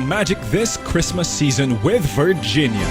magic this Christmas season with Virginia.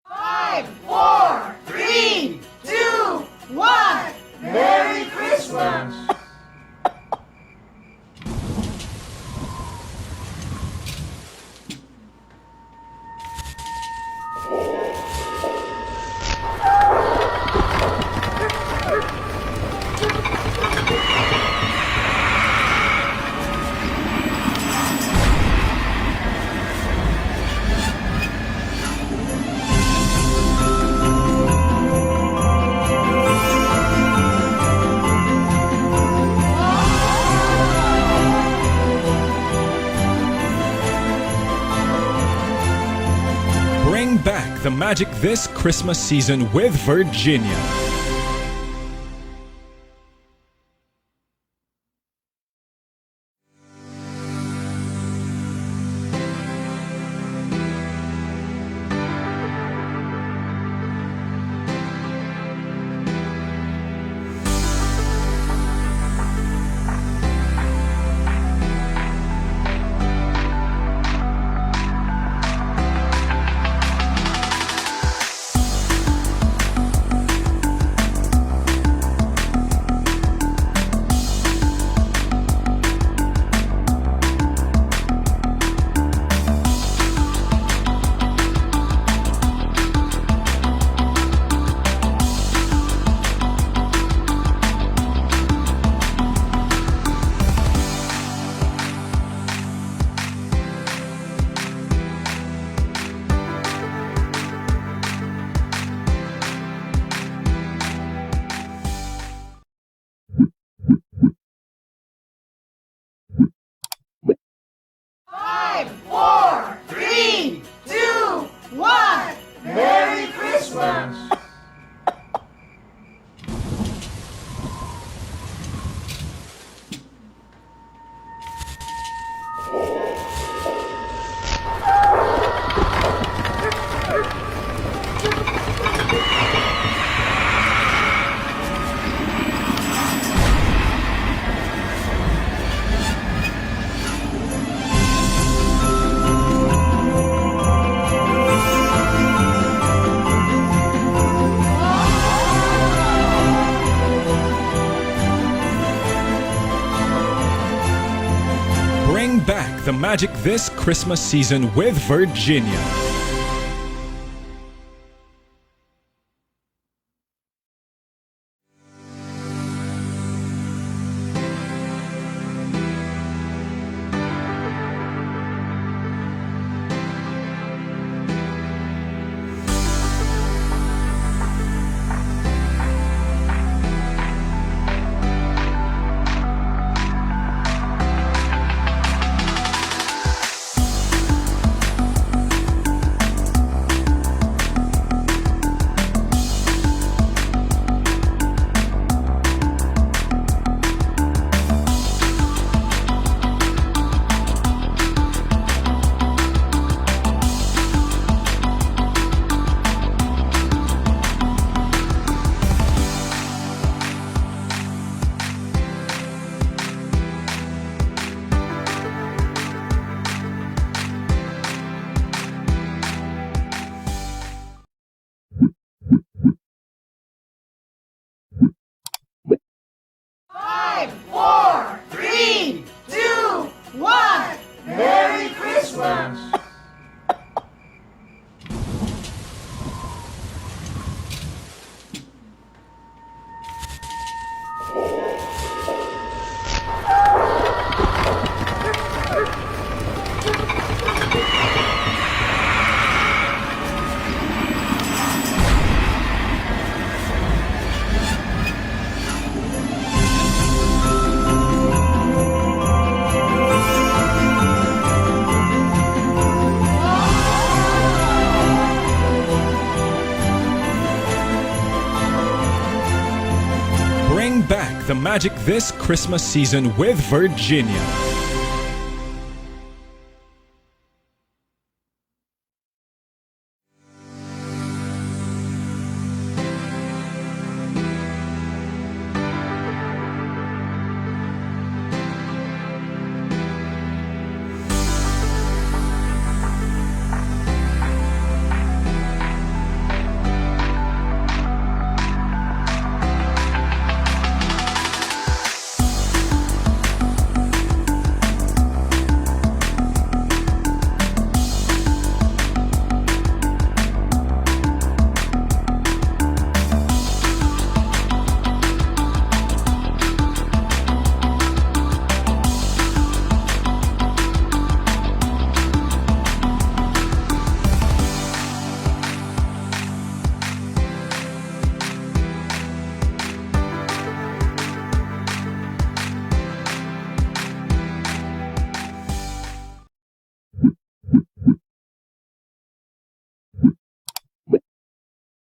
Five, four, three, two, one. Merry Christmas! Bring back the magic this Christmas season with Virginia. Five, four, three, two, one. Merry Christmas! Bring back the magic this Christmas season with Virginia. magic this Christmas season with Virginia.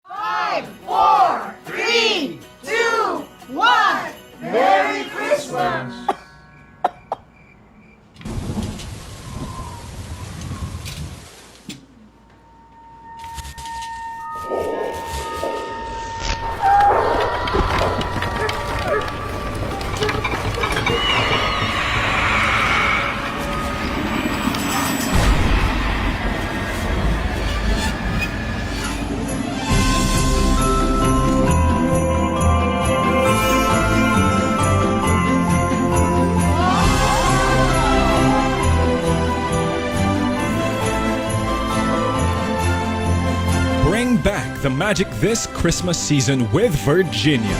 Five, four, three, two, one. Merry Christmas! Bring back the magic this Christmas season with Virginia.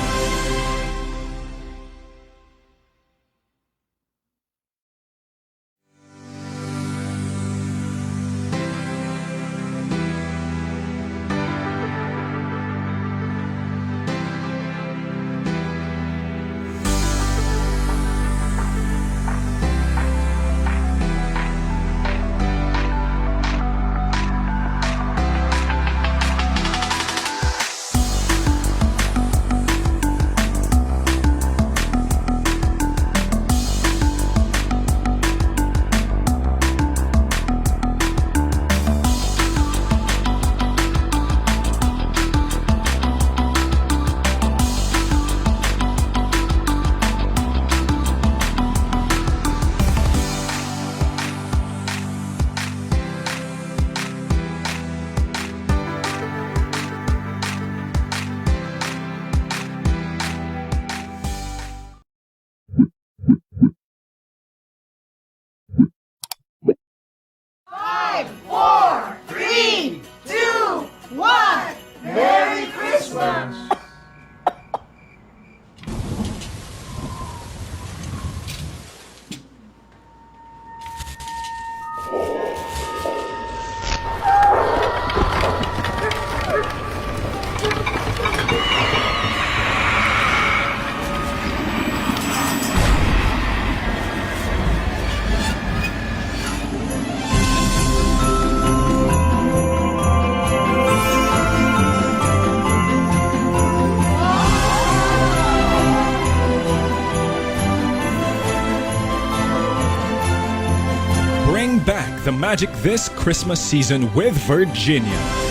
Five, four, three, two, one. Merry Christmas! Bring back the magic this Christmas season with Virginia.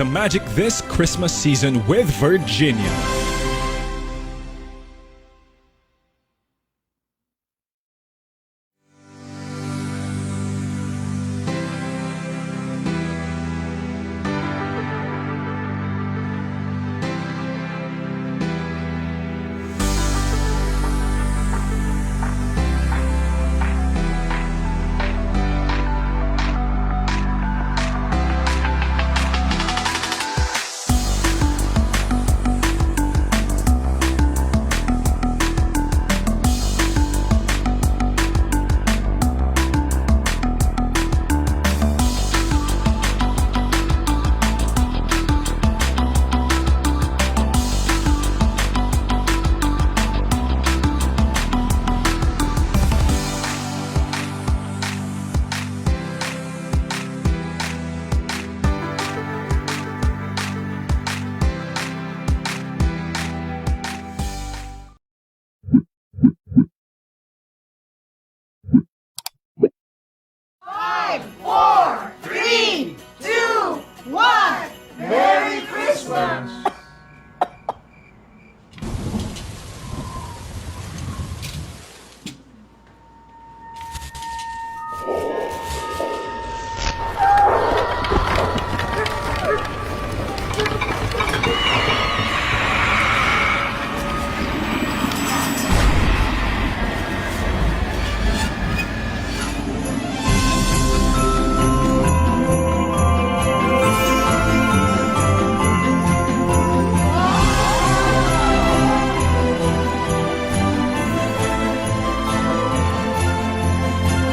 magic this Christmas season with Virginia. Five, four, three, two, one. Merry Christmas!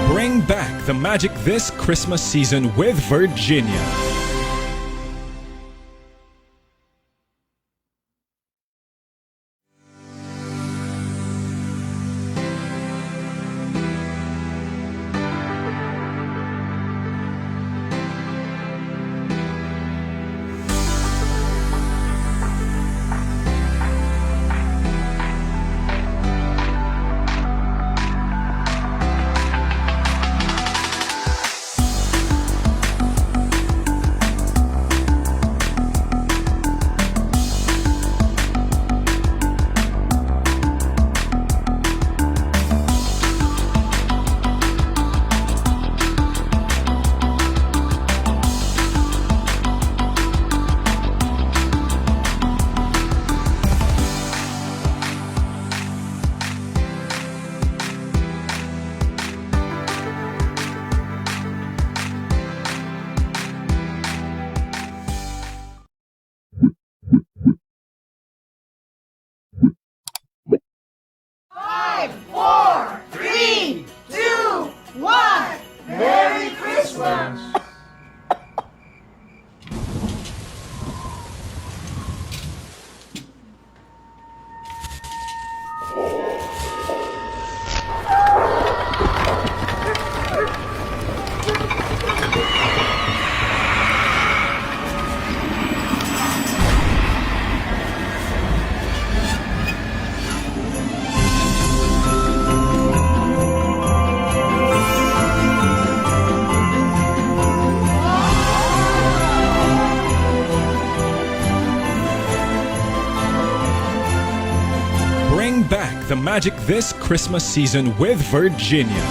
Bring back the magic this Christmas season with Virginia. Five, four, three, two, one. Merry Christmas! Bring back the magic this Christmas season with Virginia.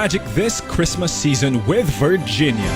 magic this Christmas season with Virginia.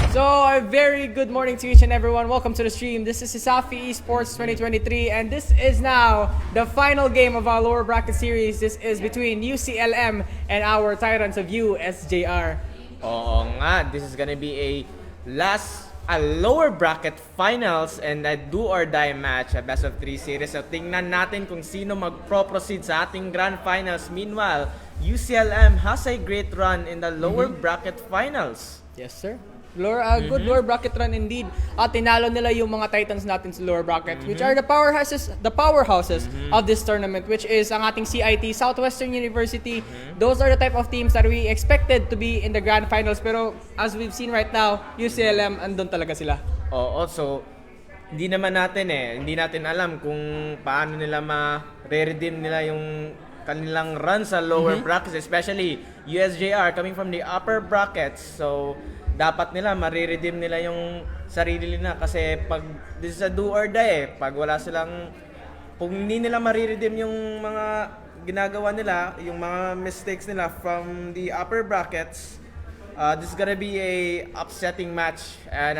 So, a very good morning to each and everyone. Welcome to the stream. This is CESAFI Esports 2023, and this is now the final game of our lower bracket series. This is between 𝗂𝐶𝐿 and our Tyrants of USJR. Oo nga, this is gonna be a lower bracket finals and a do or die match, a best of 3 series. So tingnan natin kung sino mag-proceed sa ating grand finals. Meanwhile, 𝗂𝐶𝐿 has a great run in the lower bracket finals. Yes, sir. Good lower bracket run indeed. At tinalo nila yung mga Titans natin sa lower bracket, which are the powerhouses of this tournament, which is ang ating CIT, Southwestern University. Those are the type of teams that we expected to be in the grand finals. Pero as we've seen right now, 𝗂𝐶𝐿 andun talaga sila. Oo, so hindi natin alam kung paano nila ma-redeem nila yung kanilang run sa lower brackets, especially USJR coming from the upper brackets. So dapat nila mariredeem nila yung sarili nila kasi pag this is a do or die pag kung hindi nila mariredeem yung mga ginagawa nila, yung mga mistakes nila from the upper brackets, this is gonna be a upsetting match and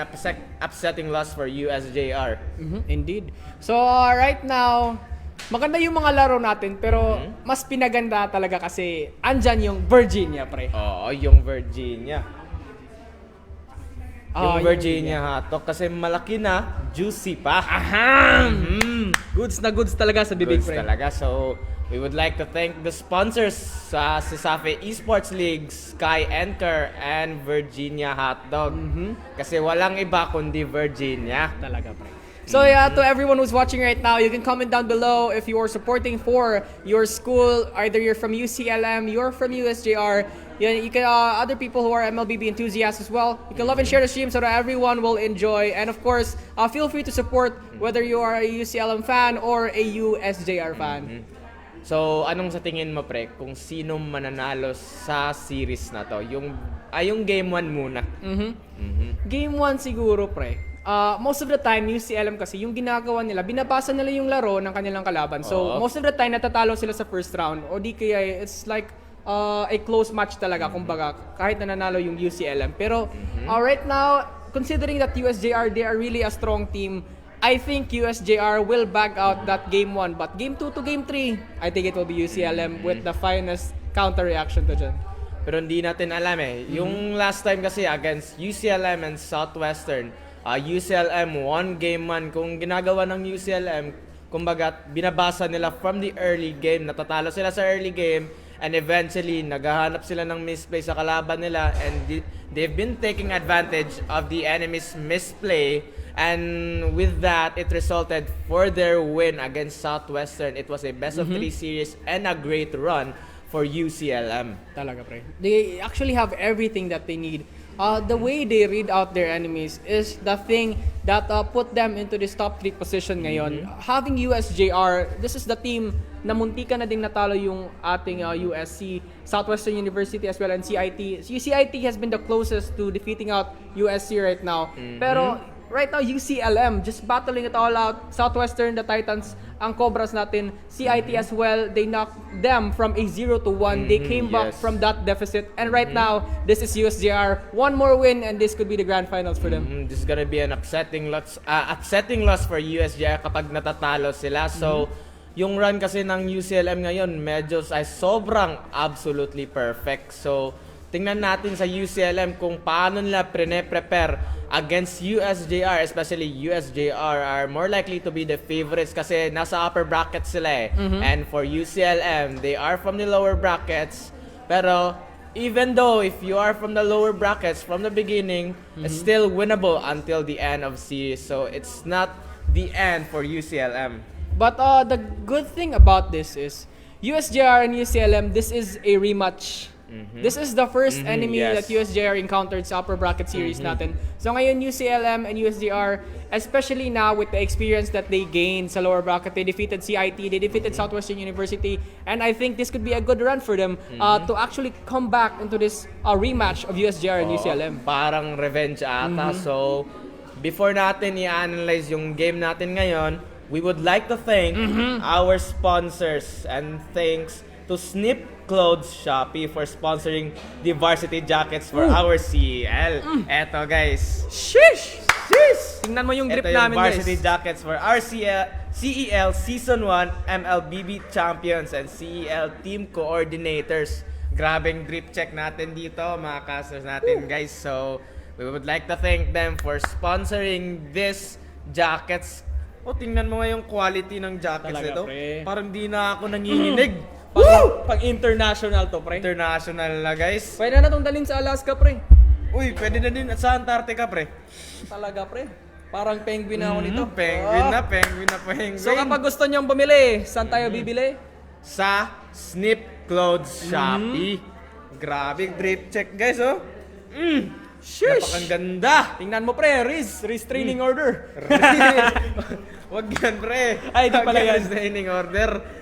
upsetting loss for USJR. Indeed. So right now, maganda yung mga laro natin, pero mas pinaganda talaga kasi andyan yung Virginia, pre. Oo, yung Virginia. Yung Virginia hotdog kasi malaki na, juicy pa. Goods na goods talaga sa bibig, Goods pre. talaga. So, we would like to thank the sponsors sa CESAFI Esports League, 𝗑𝐒 and Virginia Hotdog. Kasi walang iba kundi Virginia. Talaga, pre. So yeah, to everyone who's watching right now, you can comment down below if you are supporting for your school. Either you're from 𝗂𝐶𝐿, you're from USJR. You can other people who are MLBB enthusiasts as well. You can love and share the stream so that everyone will enjoy. And of course, feel free to support whether you are a 𝗂𝐶𝐿 fan or a USJR fan. So, anong sa tingin mo, pre, kung sino mananalo sa series na to? Yung game 1 muna. Game 1 siguro, pre. Most of the time, 𝗂𝐶𝐿 kasi yung ginagawa nila, binabasa nila yung laro ng kanilang kalaban. So, most of the time, natatalo sila sa first round. O di kaya, it's like a close match talaga, kumbaga, kahit nanalo yung 𝗂𝐶𝐿. Pero, right now, considering that USJR, they are really a strong team, I think USJR will back out that game 1. But game 2 to game 3, I think it will be 𝗂𝐶𝐿 with the finest counter reaction to dyan. Pero hindi natin alam Yung last time kasi against 𝗂𝐶𝐿 and Southwestern, 𝗂𝐶𝐿 won game 1. Kung ginagawa ng 𝗂𝐶𝐿, kumbaga binabasa nila from the early game, natatalo sila sa early game, and eventually naghahanap sila ng misplay sa kalaban nila, and they've been taking advantage of the enemy's misplay, and with that it resulted for their win against Southwestern. It was a best of 3 series and a great run for 𝗂𝐶𝐿. Talaga, pre. They actually have everything that they need. The way they read out their enemies is the thing that put them into this top 3 position ngayon. Having USJR, this is the team na muntika na ding natalo yung ating USC, Southwestern University as well, and CIT. CIT has been the closest to defeating out USC right now. Pero right now, 𝗂𝐶𝐿 just battling it all out. Southwestern, the Titans, ang Cobras natin, CIT as well, they knocked them from a 0 to 1. They came back from that deficit, and right now, this is USJR. One more win, and this could be the grand finals for them. This is gonna be an upsetting loss for USJR kapag natatalo sila. So, yung run kasi ng UCLM ngayon medyo ay sobrang absolutely perfect. So, tingnan natin sa UCLM kung paano nila prepare against USJR, especially USJR are more likely to be the favorites kasi nasa upper brackets sila eh. And for UCLM, they are from the lower brackets. Pero even though if you are from the lower brackets from the beginning, it's still winnable until the end of series. So it's not the end for UCLM. But the good thing about this is USJR and UCLM, this is a rematch. This is the first enemy yes. that USJR encountered sa upper bracket series natin. So ngayon UCLM and USJR, especially now with the experience that they gained sa lower bracket, they defeated CIT, they defeated Southwestern University, and I think this could be a good run for them to actually come back into this rematch of USJR and UCLM. Parang revenge ata. So, before natin i-analyze yung game natin ngayon, we would like to thank our sponsors and thanks to Snip Shopee for sponsoring the varsity jackets for our CEL. Eto guys. Sheesh! Tingnan mo yung grip Ito yung namin, guys. varsity jackets for our CEL Season 1 MLBB Champions and CEL Team Coordinators. Grabing grip check natin dito mga casters natin guys. So, we would like to thank them for sponsoring this jackets. O, tingnan mo nga yung quality ng jackets Talaga, nito. pre. Parang di na ako nanginginig. Pag international to, pre. International na guys. Pwede na itong dalhin sa Alaska, pre. Uy, pwede na din sa Antarctica pre. Talaga, pre. Parang penguin na ako nito. Penguin na, penguin na, penguin. So kapag gusto nyong bumili, saan tayo bibili? Sa Snip Clothes Shopee. Grabe, drip check guys, oh. Sheesh! Napakaganda. Tingnan mo, pre. Riz training order. Wag yan, pre. Ay, di pala yan. Training order.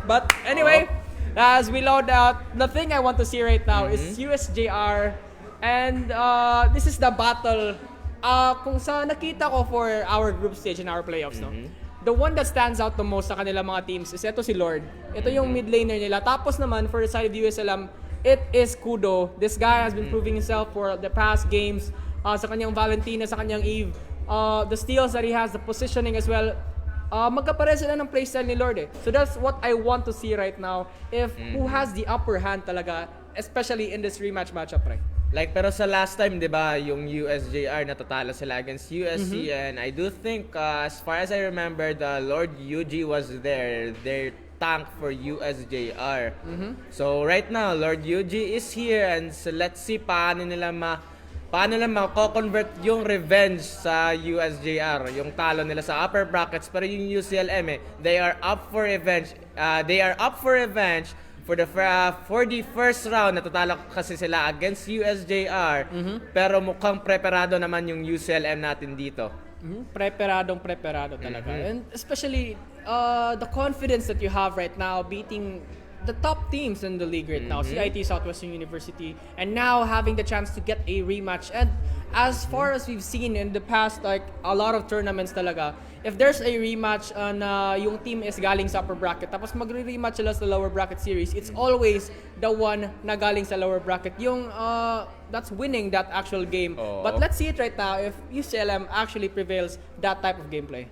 But anyway, as we load out, the thing I want to see right now is USJR, and this is the battle. Kung sa nakita ko for our group stage and our playoffs, no? The one that stands out the most sa kanila mga teams is ito si Lord. Ito yung mid laner nila. Tapos naman, for the side of USLM, it is Kudo. This guy has been proving himself for the past games. Sa kanyang Valentina, sa kanyang Eve. The steals that he has, the positioning as well. Magkapare sila ng playstyle ni Lord eh. So that's what I want to see right now. If who has the upper hand talaga, especially in this rematch matchup, right? Like, pero sa last time, di ba, yung USJR natatalo sila against USC, and I do think, as far as I remember, the Lord UG was there, their tank for USJR. So right now, Lord UG is here, and so let's see paano nila mako-convert yung revenge sa USJR, yung talo nila sa upper brackets. Pero yung UCLM they are up for revenge. For the first round. Natatalo kasi sila against USJR. Pero mukhang preparado naman yung UCLM natin dito. Preparado talaga. And especially the confidence that you have right now beating the top teams in the league right now, CIT, Southwestern University, and now having the chance to get a rematch. And as far as we've seen in the past, like a lot of tournaments talaga, if there's a rematch na yung team is galing sa upper bracket, tapos magre-rematch sila sa lower bracket series, it's always the one na galing sa lower bracket, yung that's winning that actual game. But let's see it right now if UCLM actually prevails that type of gameplay.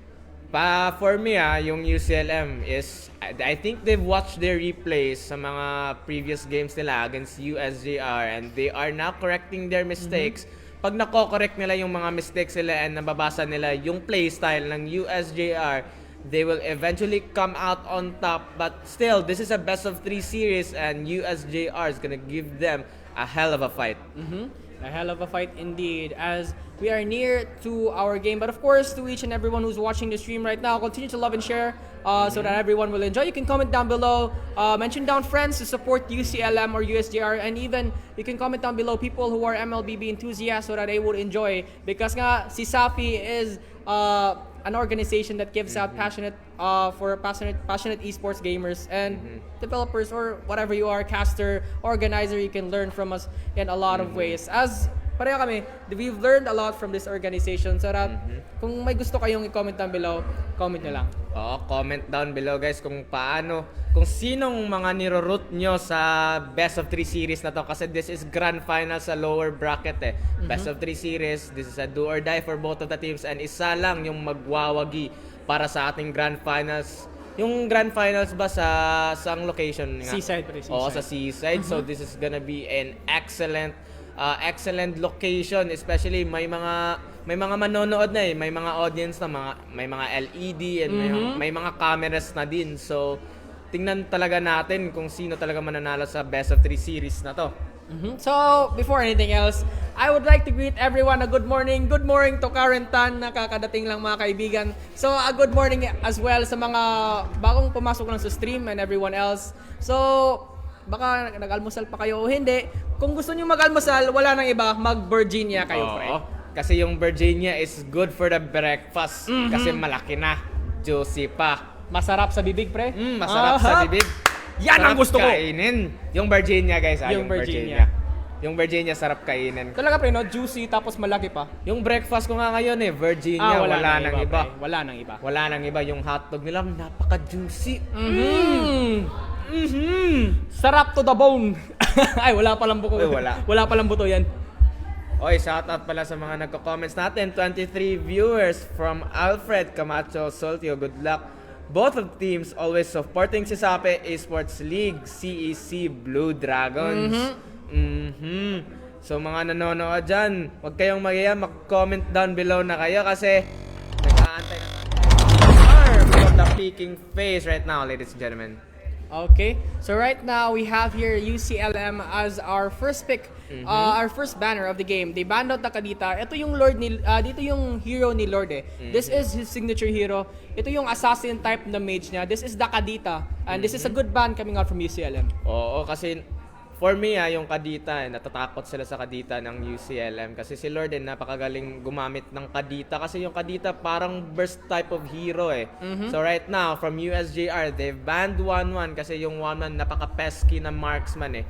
For me, yung UCLM is, I think they've watched their replays sa mga previous games nila against USJR, and they are now correcting their mistakes. Pag nako-correct nila yung mga mistakes nila and nababasa nila yung playstyle ng USJR, they will eventually come out on top. But still, this is a best of 3 series, and USJR is gonna give them a hell of a fight. A hell of a fight indeed, as we are near to our game. But of course, to each and everyone who's watching the stream right now, continue to love and share so that everyone will enjoy. You can comment down below, mention down friends to support UCLM or USJR, and even you can comment down below people who are MLBB enthusiasts so that they would enjoy. Because nga, CESAFI is an organization that gives out passionate esports gamers and developers, or whatever you are, caster, organizer. You can learn from us in a lot of ways. As pareho kami, we've learned a lot from this organization, so that kung may gusto kayong i-comment down below, comment nyo lang. Comment down below guys kung sinong mga niro-root nyo sa best of 3 series na to, kasi this is grand final sa lower bracket Best of 3 series, this is a do or die for both of the teams, and isa lang yung magwawagi para sa ating Grand Finals. Yung Grand Finals ba sa location nga? Seaside, pre. Oo, sa Seaside. So this is gonna be an excellent location, especially may mga manonood na may mga audience na may mga LED and may mga cameras na din. So tingnan talaga natin kung sino talaga mananalo sa best of 3 series na to. So, before anything else, I would like to greet everyone a good morning. Good morning to Karen Tan, nakakadating lang mga kaibigan. So, a good morning as well sa mga bagong pumasok lang sa stream and everyone else. So, baka nag-almusal pa kayo o hindi. Kung gusto niyo mag-almusal, wala nang iba, mag-Virginia kayo, pre. Kasi yung Virginia is good for the breakfast. Kasi malaki na, juicy pa. Masarap sa bibig, pre. Masarap sa bibig. Yan ang gusto ko. Kainin. Yung Virginia, guys. Yung Virginia. Yung Virginia, sarap kainin. Talaga, pre, no? Juicy, tapos malaki pa. Yung breakfast ko nga ngayon Virginia, wala nang iba. Pre. Wala nang iba. Wala nang iba. Yung hotdog nila, napaka-juicy. Sarap to the bone. Ay, wala palang buto. Wala palang buto yan. Oy, shoutout pala sa mga nagko-comments natin. 23 viewers from Alfred Camacho Soltio. Good luck. Both of teams always supporting CESAFI Esports League, CEC Blue Dragons. So mga nanonood dyan, huwag kayong mag-iya, mag-comment down below na kayo kasi nag-aantay na tayo for the peaking phase right now, ladies and gentlemen. Okay, so right now we have here UCLM as our first pick, our first banner of the game. They banned out the Kadita. Ito yung Lord ni, dito yung hero ni Lord This is his signature hero. Ito yung assassin type na mage niya. This is the Kadita. And this is a good ban coming out from UCLM. Oo, kasi for me yung Kadita, natatakot sila sa Kadita ng UCLM kasi si Lord napakagaling gumamit ng Kadita kasi yung Kadita parang burst type of hero So right now from USJR, they've banned 1-1 kasi yung 1-1 napaka-pesky na marksman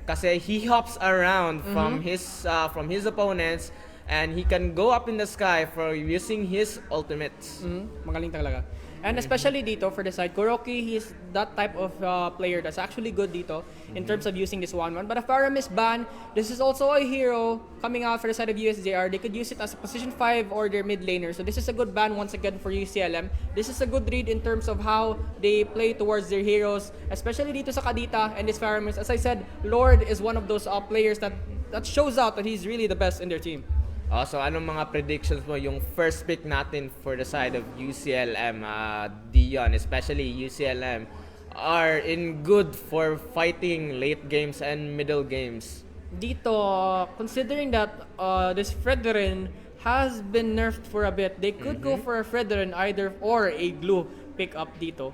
kasi he hops around from his opponents and he can go up in the sky for using his ultimates. Magaling talaga. And especially dito for the side, Kuroki, he's that type of player that's actually good dito in terms of using this 1-1. But if Aram is banned, this is also a hero coming out for the side of USJR. They could use it as a position 5 or their mid laner. So this is a good ban once again for UCLM. This is a good read in terms of how they play towards their heroes, especially dito sa Kadita and this Faramis. As I said, Lord is one of those players that shows out that he's really the best in their team. So anong mga predictions mo yung first pick natin for the side of UCLM, Dion, especially UCLM are in good for fighting late games and middle games? Dito, considering that this Fredrin has been nerfed for a bit, they could go for a Fredrin either or a glue pick up dito.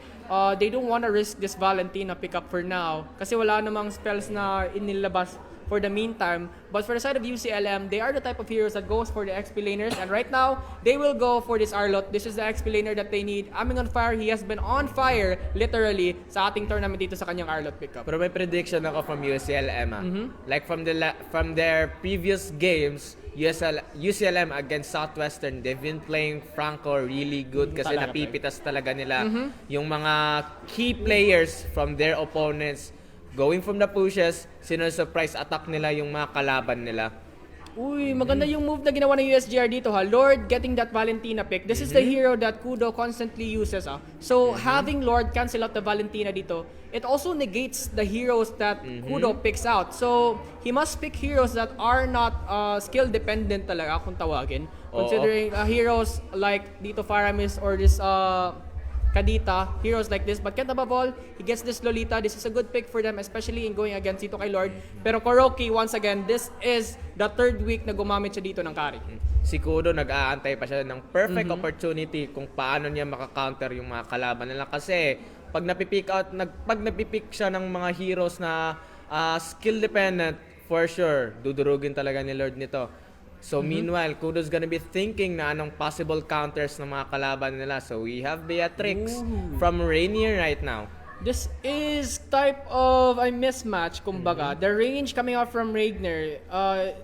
They don't want to risk this Valentina pick up for now kasi wala namang spells na inilabas for the meantime. But for the side of UCLM, they are the type of heroes that goes for the XP laners. And right now, they will go for this Arlot. This is the XP laner that they need. Aming on fire, he has been on fire, literally, sa ating tournament dito sa kanyang Arlot pickup. Pero may prediction ako from UCLM. Like from their previous games, UCLM against Southwestern, they've been playing Franco really good kasi napipitas talaga nila yung mga key players from their opponents. Going from the pushes, sino-surprise attack nila yung mga kalaban nila. Uy, maganda yung move na ginawa ng USGR dito Lord getting that Valentina pick. This is the hero that Kudo constantly uses So having Lord cancel out the Valentina dito, it also negates the heroes that Kudo picks out. So he must pick heroes that are not skill dependent talaga kung tawagin. Considering heroes like dito Faramis or this Kadita, heroes like this. But can't above all, he gets this Lolita. This is a good pick for them, especially in going against dito kay Lord. Pero Kuroki, once again, this is the third week na gumamit siya dito ng carry. Si Kudo nag-aantay pa siya ng perfect opportunity kung paano niya maka-counter yung mga kalaban nila. Kasi pag napipick siya ng mga heroes na skill dependent, for sure, dudurugin talaga ni Lord nito. So meanwhile, Kudo's gonna be thinking na anong possible counters ng mga kalaban nila. So we have Beatrix from Rainier right now. This is type of a mismatch, kumbaga. The range coming out from Rainier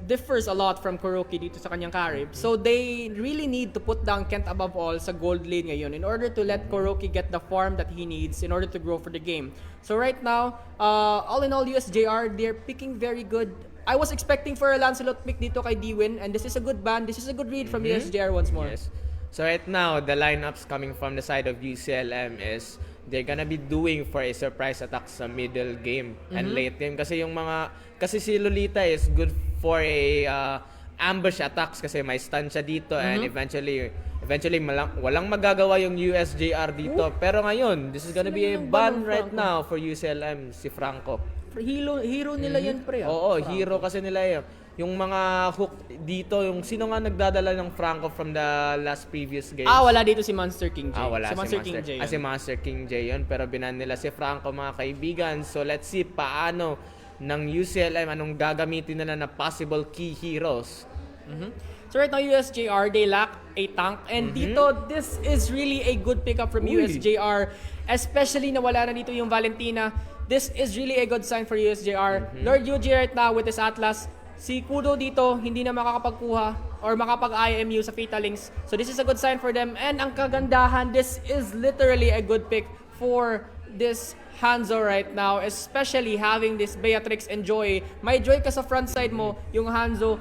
differs a lot from Kuroki dito sa kanyang carry. So they really need to put down Kent above all sa gold lane ngayon in order to let Kuroki get the farm that he needs in order to grow for the game. So right now, all in all, USJR, they're picking very good. I was expecting for a Lancelot pick dito kay Dwin, and this is a good ban. This is a good read from USJR once more. Yes. So right now, the lineups coming from the side of UCLM is they're gonna be doing for a surprise attack sa middle game and late game. Kasi si Lolita is good for a ambush attacks kasi may stun siya dito and eventually walang magagawa yung USJR dito. Pero ngayon, this is gonna be a ban right now for UCLM, si Franco. Hero nila yan, pre. Oo, hero kasi nila yun. Yung mga hook dito, yung sino nga nagdadala ng Franco from the last previous games? Wala dito si Monster King J. Wala Si Monster King J. Si Monster King J yun. Pero binan nila si Franco, mga kaibigan. So let's see paano ng UCLM, anong gagamitin nila na possible key heroes. So right now, USJR, they lack a tank. And dito, this is really a good pickup from USJR. Especially na wala na dito yung Valentina. This is really a good sign for USJR. Lord UG right now with his Atlas. Si Kudo dito, hindi na makakapagkuha or makapag-IMU sa Fatalings. So this is a good sign for them. And ang kagandahan, this is literally a good pick for this Hanzo right now. Especially having this Beatrix and Joy. May Joy ka sa front side mo, yung Hanzo,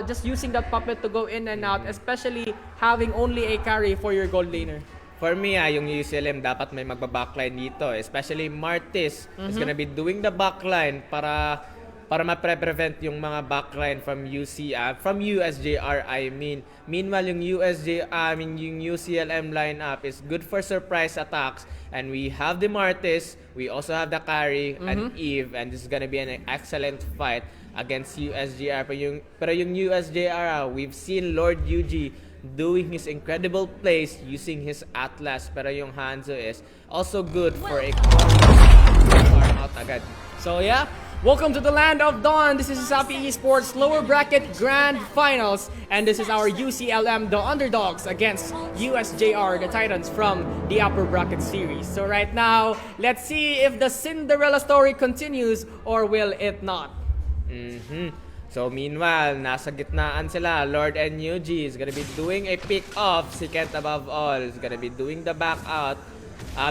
just using that puppet to go in and out. Especially having only a carry for your gold laner. For me, yung UCLM dapat may magba-backline dito. Especially Martis is gonna be doing the backline para ma-prevent yung mga backline from from USJR, I mean. Meanwhile, yung yung UCLM lineup is good for surprise attacks. And we have the Martis, we also have the carry and Eve, and this is gonna be an excellent fight against USJR. Pero yung USJR, we've seen Lord UG doing his incredible plays using his Atlas. Pero yung Hanzo is also good for a farm out agad. So yeah, welcome to the land of Dawn. This is CESAFI Esports lower bracket grand finals. And this is our UCLM, the underdogs, against USJR, the Titans from the upper bracket series. So right now, let's see if the Cinderella story continues or will it not. So meanwhile, nasa gitnaan sila. Lord and UG is gonna be doing a pick-off. Si Kent above all is gonna be doing the back out.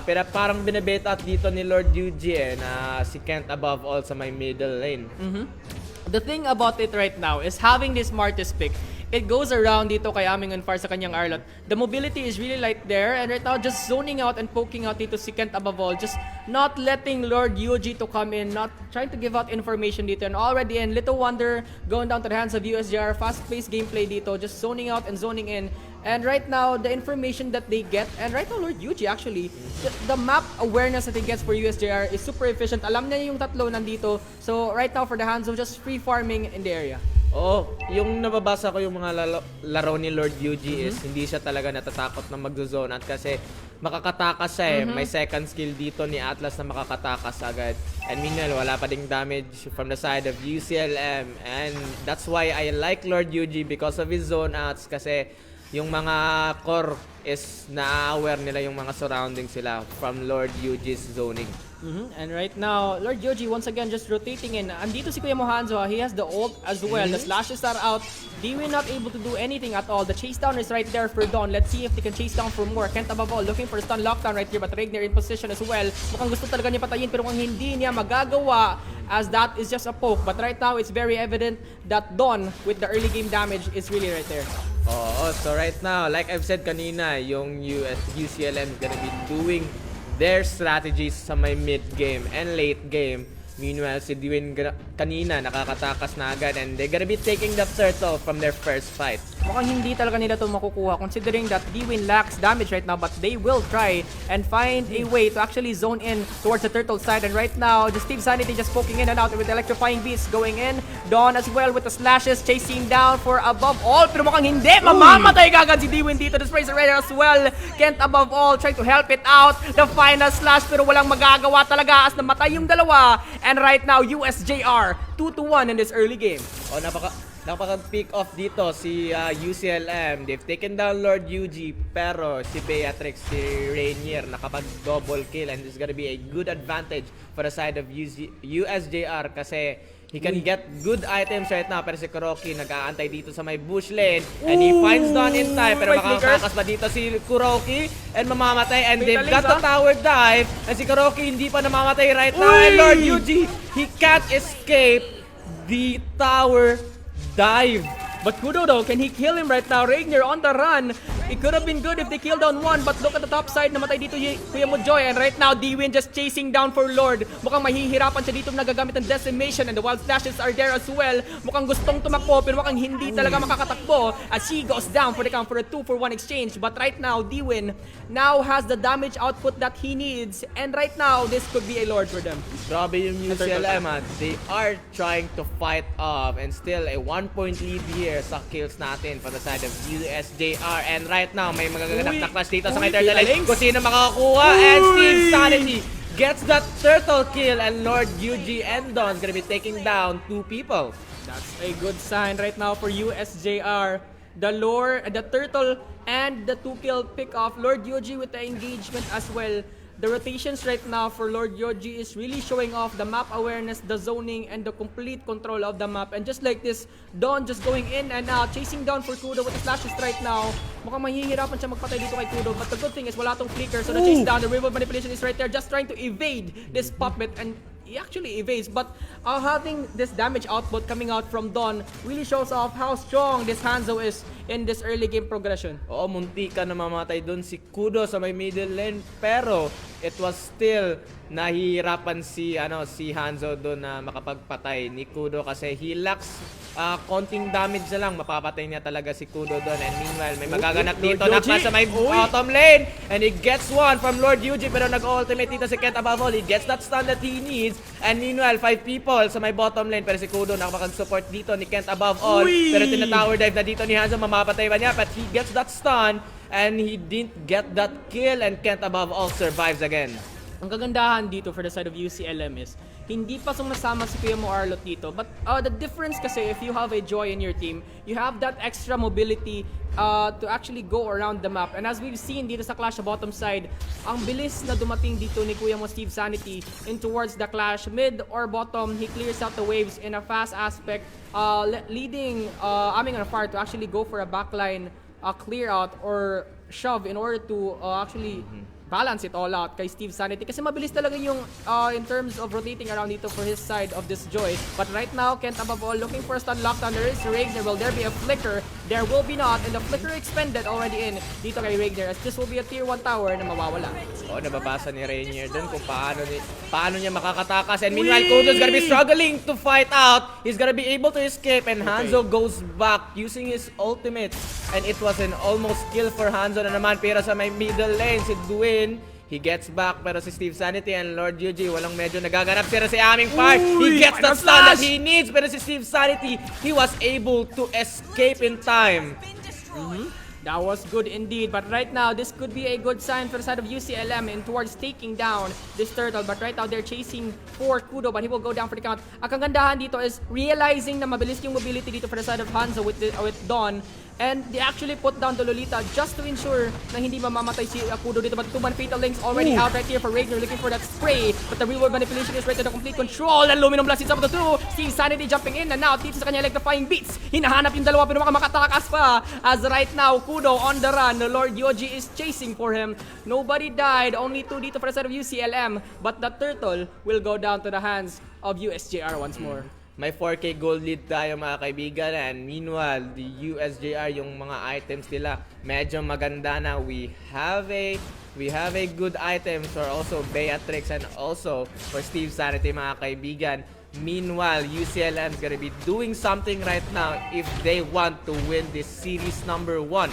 Pero parang binabait out dito ni Lord UG na si Kent above all sa may middle lane. The thing about it right now is having this Martis pick, it goes around dito kay Aming and Far sa kanyang Arlot. The mobility is really light there, and right now just zoning out and poking out dito si Kent above all, just not letting Lord UG to come in, not trying to give out information dito, and already in Little Wonder going down to the hands of USJR, fast-paced gameplay dito, just zoning out and zoning in. And right now, the information that they get, and right now Lord UG actually, the map awareness that he gets for USJR is super efficient. Alam niya yung tatlo nandito. So right now for the Hanzo, just free farming in the area. Yung nababasa ko yung mga laro ni Lord UG is hindi siya talaga natatakot na magzo-zone out kasi makakatakas siya May second skill dito ni Atlas na makakatakas agad. And meanwhile, wala pa ding damage from the side of UCLM. And that's why I like Lord UG because of his zone outs kasi yung mga core is na-aware nila yung mga surroundings sila from Lord UG's zoning. And right now, Lord Yoji once again just rotating in. Andito si Kuya Mohanzo, he has the ult as well. The slashes are out. Dewey not able to do anything at all. The chase down is right there for Dawn. Let's see if they can chase down for more. Kent above all, looking for a stun lockdown right here, but Regner in position as well. Mukhang gusto talaga niya patayin, pero kung hindi niya magagawa, as that is just a poke. But right now, it's very evident that Dawn, with the early game damage, is really right there. So right now, like I've said kanina, yung UCLM is gonna be doing their strategies sa may mid-game and late game. Meanwhile, si Dwayne kanina nakakatakas na agad and they're gonna be taking the turtle from their first fight. Mukhang hindi talaga nila ito makukuha considering that Dwayne lacks damage right now, but they will try and find a way to actually zone in towards the turtle side. And right now, just Steve Sanity just poking in and out with electrifying beats going in. Dawn as well with the slashes chasing down for above all, pero mukhang hindi mamamatay kagad si Dwayne dito. The Sprays Raider as well. Kent above all trying to help it out. The final slash pero walang magagawa talaga as namatay yung dalawa. And right now, USJR 2-1 in this early game. Napaka-pick off dito si UCLM. They've taken down Lord UG, pero si Beatrix, si Rainier nakapag-double kill, and this is gonna be a good advantage for the side of USJR kasi he can get good items right now. Pero si Kuroki nag-aantay dito sa may bush lane, and he finds Dawn in time, pero makakakas ba dito si Kuroki and mamamatay, and they've got the tower dive, and si Kuroki hindi pa namamatay right now, and Lord UG, he can't escape the tower dive. But Kudo though, can he kill him right now? Regner on the run. It could have been good if they killed down one, but look at the top side, namatay dito Kuya Mojoy, and right now 𝗣𝗟𝗓 just chasing down for Lord. Mukhang mahihirapan siya dito nagagamit ng decimation, and the wild flashes are there as well. Mukhang gustong tumakbo pero mukhang hindi talaga makakatakbo as he goes down for the count for a 2-for-1 exchange. But right now 𝗣𝗟𝗓 now has the damage output that he needs, and right now this could be a Lord for them. Grabe yung UCLM, they are trying to fight off, and still a 1-point lead here sa kills natin for the side of USJR. And right now may magaganap na clash dito sa may turtle lane. Kung sino makakakuha, and Steve Sanity gets that turtle kill, and Lord UG Endon is gonna be taking down 2 people. That's a good sign right now for USJR. The turtle and the 2-kill pick off. Lord Yoji with the engagement as well. The rotations right now for Lord Yoji is really showing off the map awareness, the zoning, and the complete control of the map. And just like this, Dawn just going in and out, chasing down for Kudo with the flashes right now. Mukhang mahihirapan siya magpatay dito kay Kudo. But the good thing is wala tong flicker, so the chase down, the remote manipulation is right there, just trying to evade this puppet, and he actually evades. But having this damage output coming out from Dawn really shows off how strong this Hanzo is in this early game progression. Oo, munti ka na mamatay dun si Kudo sa may middle lane, pero it was still nahihirapan si Hanzo doon na makapagpatay ni Kudo kasi he lacks konting damage na lang, mapapatay niya talaga si Kudo doon. And meanwhile, may magaganap dito na sa may bottom lane, and he gets one from Lord Yuji, pero nag-ultimate dito si Kent above all. He gets that stun that he needs, and meanwhile 5 people sa may bottom lane, pero si Kudo nakapag-support dito ni Kent above all. Pero tina-tower dive na dito ni Hanzo, mamapatay ba niya? But he gets that stun, and he didn't get that kill, and Kent above all survives again. Ang kagandahan dito for the side of UCLM is hindi pa sumasama si Kuya Mo Arlot dito. But the difference kasi, if you have a Joy in your team, you have that extra mobility to actually go around the map. And as we've seen dito sa clash sa bottom side, ang bilis na dumating dito ni Kuya Mo Steve Sanity in towards the clash. Mid or bottom, he clears out the waves in a fast aspect, leading Aming on Fire to actually go for a backline clear out or shove in order to actually balance it all out kay Steve Sanity kasi mabilis talaga yung in terms of rotating around dito for his side of this Joy. But right now, Kent above all looking for a stun lockdown. There is Ragnar. Will there be a flicker? There will be not, and the flicker expended already in dito kay Ragnar, as this will be a tier 1 tower na mawawala. Nababasa ni Rainier dun kung paano niya makakatakas. And meanwhile, Kudo's gonna be struggling to fight out. He's gonna be able to escape, and Hanzo goes back using his ultimate. And it was an almost kill for Hanzo na naman, pero sa may middle lane, si Duin, he gets back, pero si Steve Sanity and Lord Yuji walang medyo nagaganap. Pero si Aming Fire, he gets the stun that he needs, pero si Steve Sanity, he was able to escape in time. That was good indeed, but right now this could be a good sign for the side of UCLM in towards taking down this turtle. But right now they're chasing for Kudo, but he will go down for the count. Ang kagandahan dito is realizing na mabilis yung mobility dito for the side of Hanzo with Dawn. And they actually put down the Lolita just to ensure na hindi mamamatay si Kudo dito. But 2-man Fatal Links already out right here for Ragnar, looking for that spray. But the real-world manipulation is right to the complete control. And Luminum Blast is up to 2. Steve Sanity jumping in, and now dito sa kanya electrifying beats. Hinahanap yung dalawa pero makatakas pa. As right now, Kudo on the run. The Lord Yoji is chasing for him. Nobody died. Only 2 dito for the side of UCLM. But the turtle will go down to the hands of USJR once more. May 4K gold lead tayo mga kaibigan, and meanwhile, the USJR, yung mga items nila medyo maganda na. We have a good item for also Beatrix and also for Steve Sanity mga kaibigan. Meanwhile, UCLM is gonna be doing something right now if they want to win this series number 1.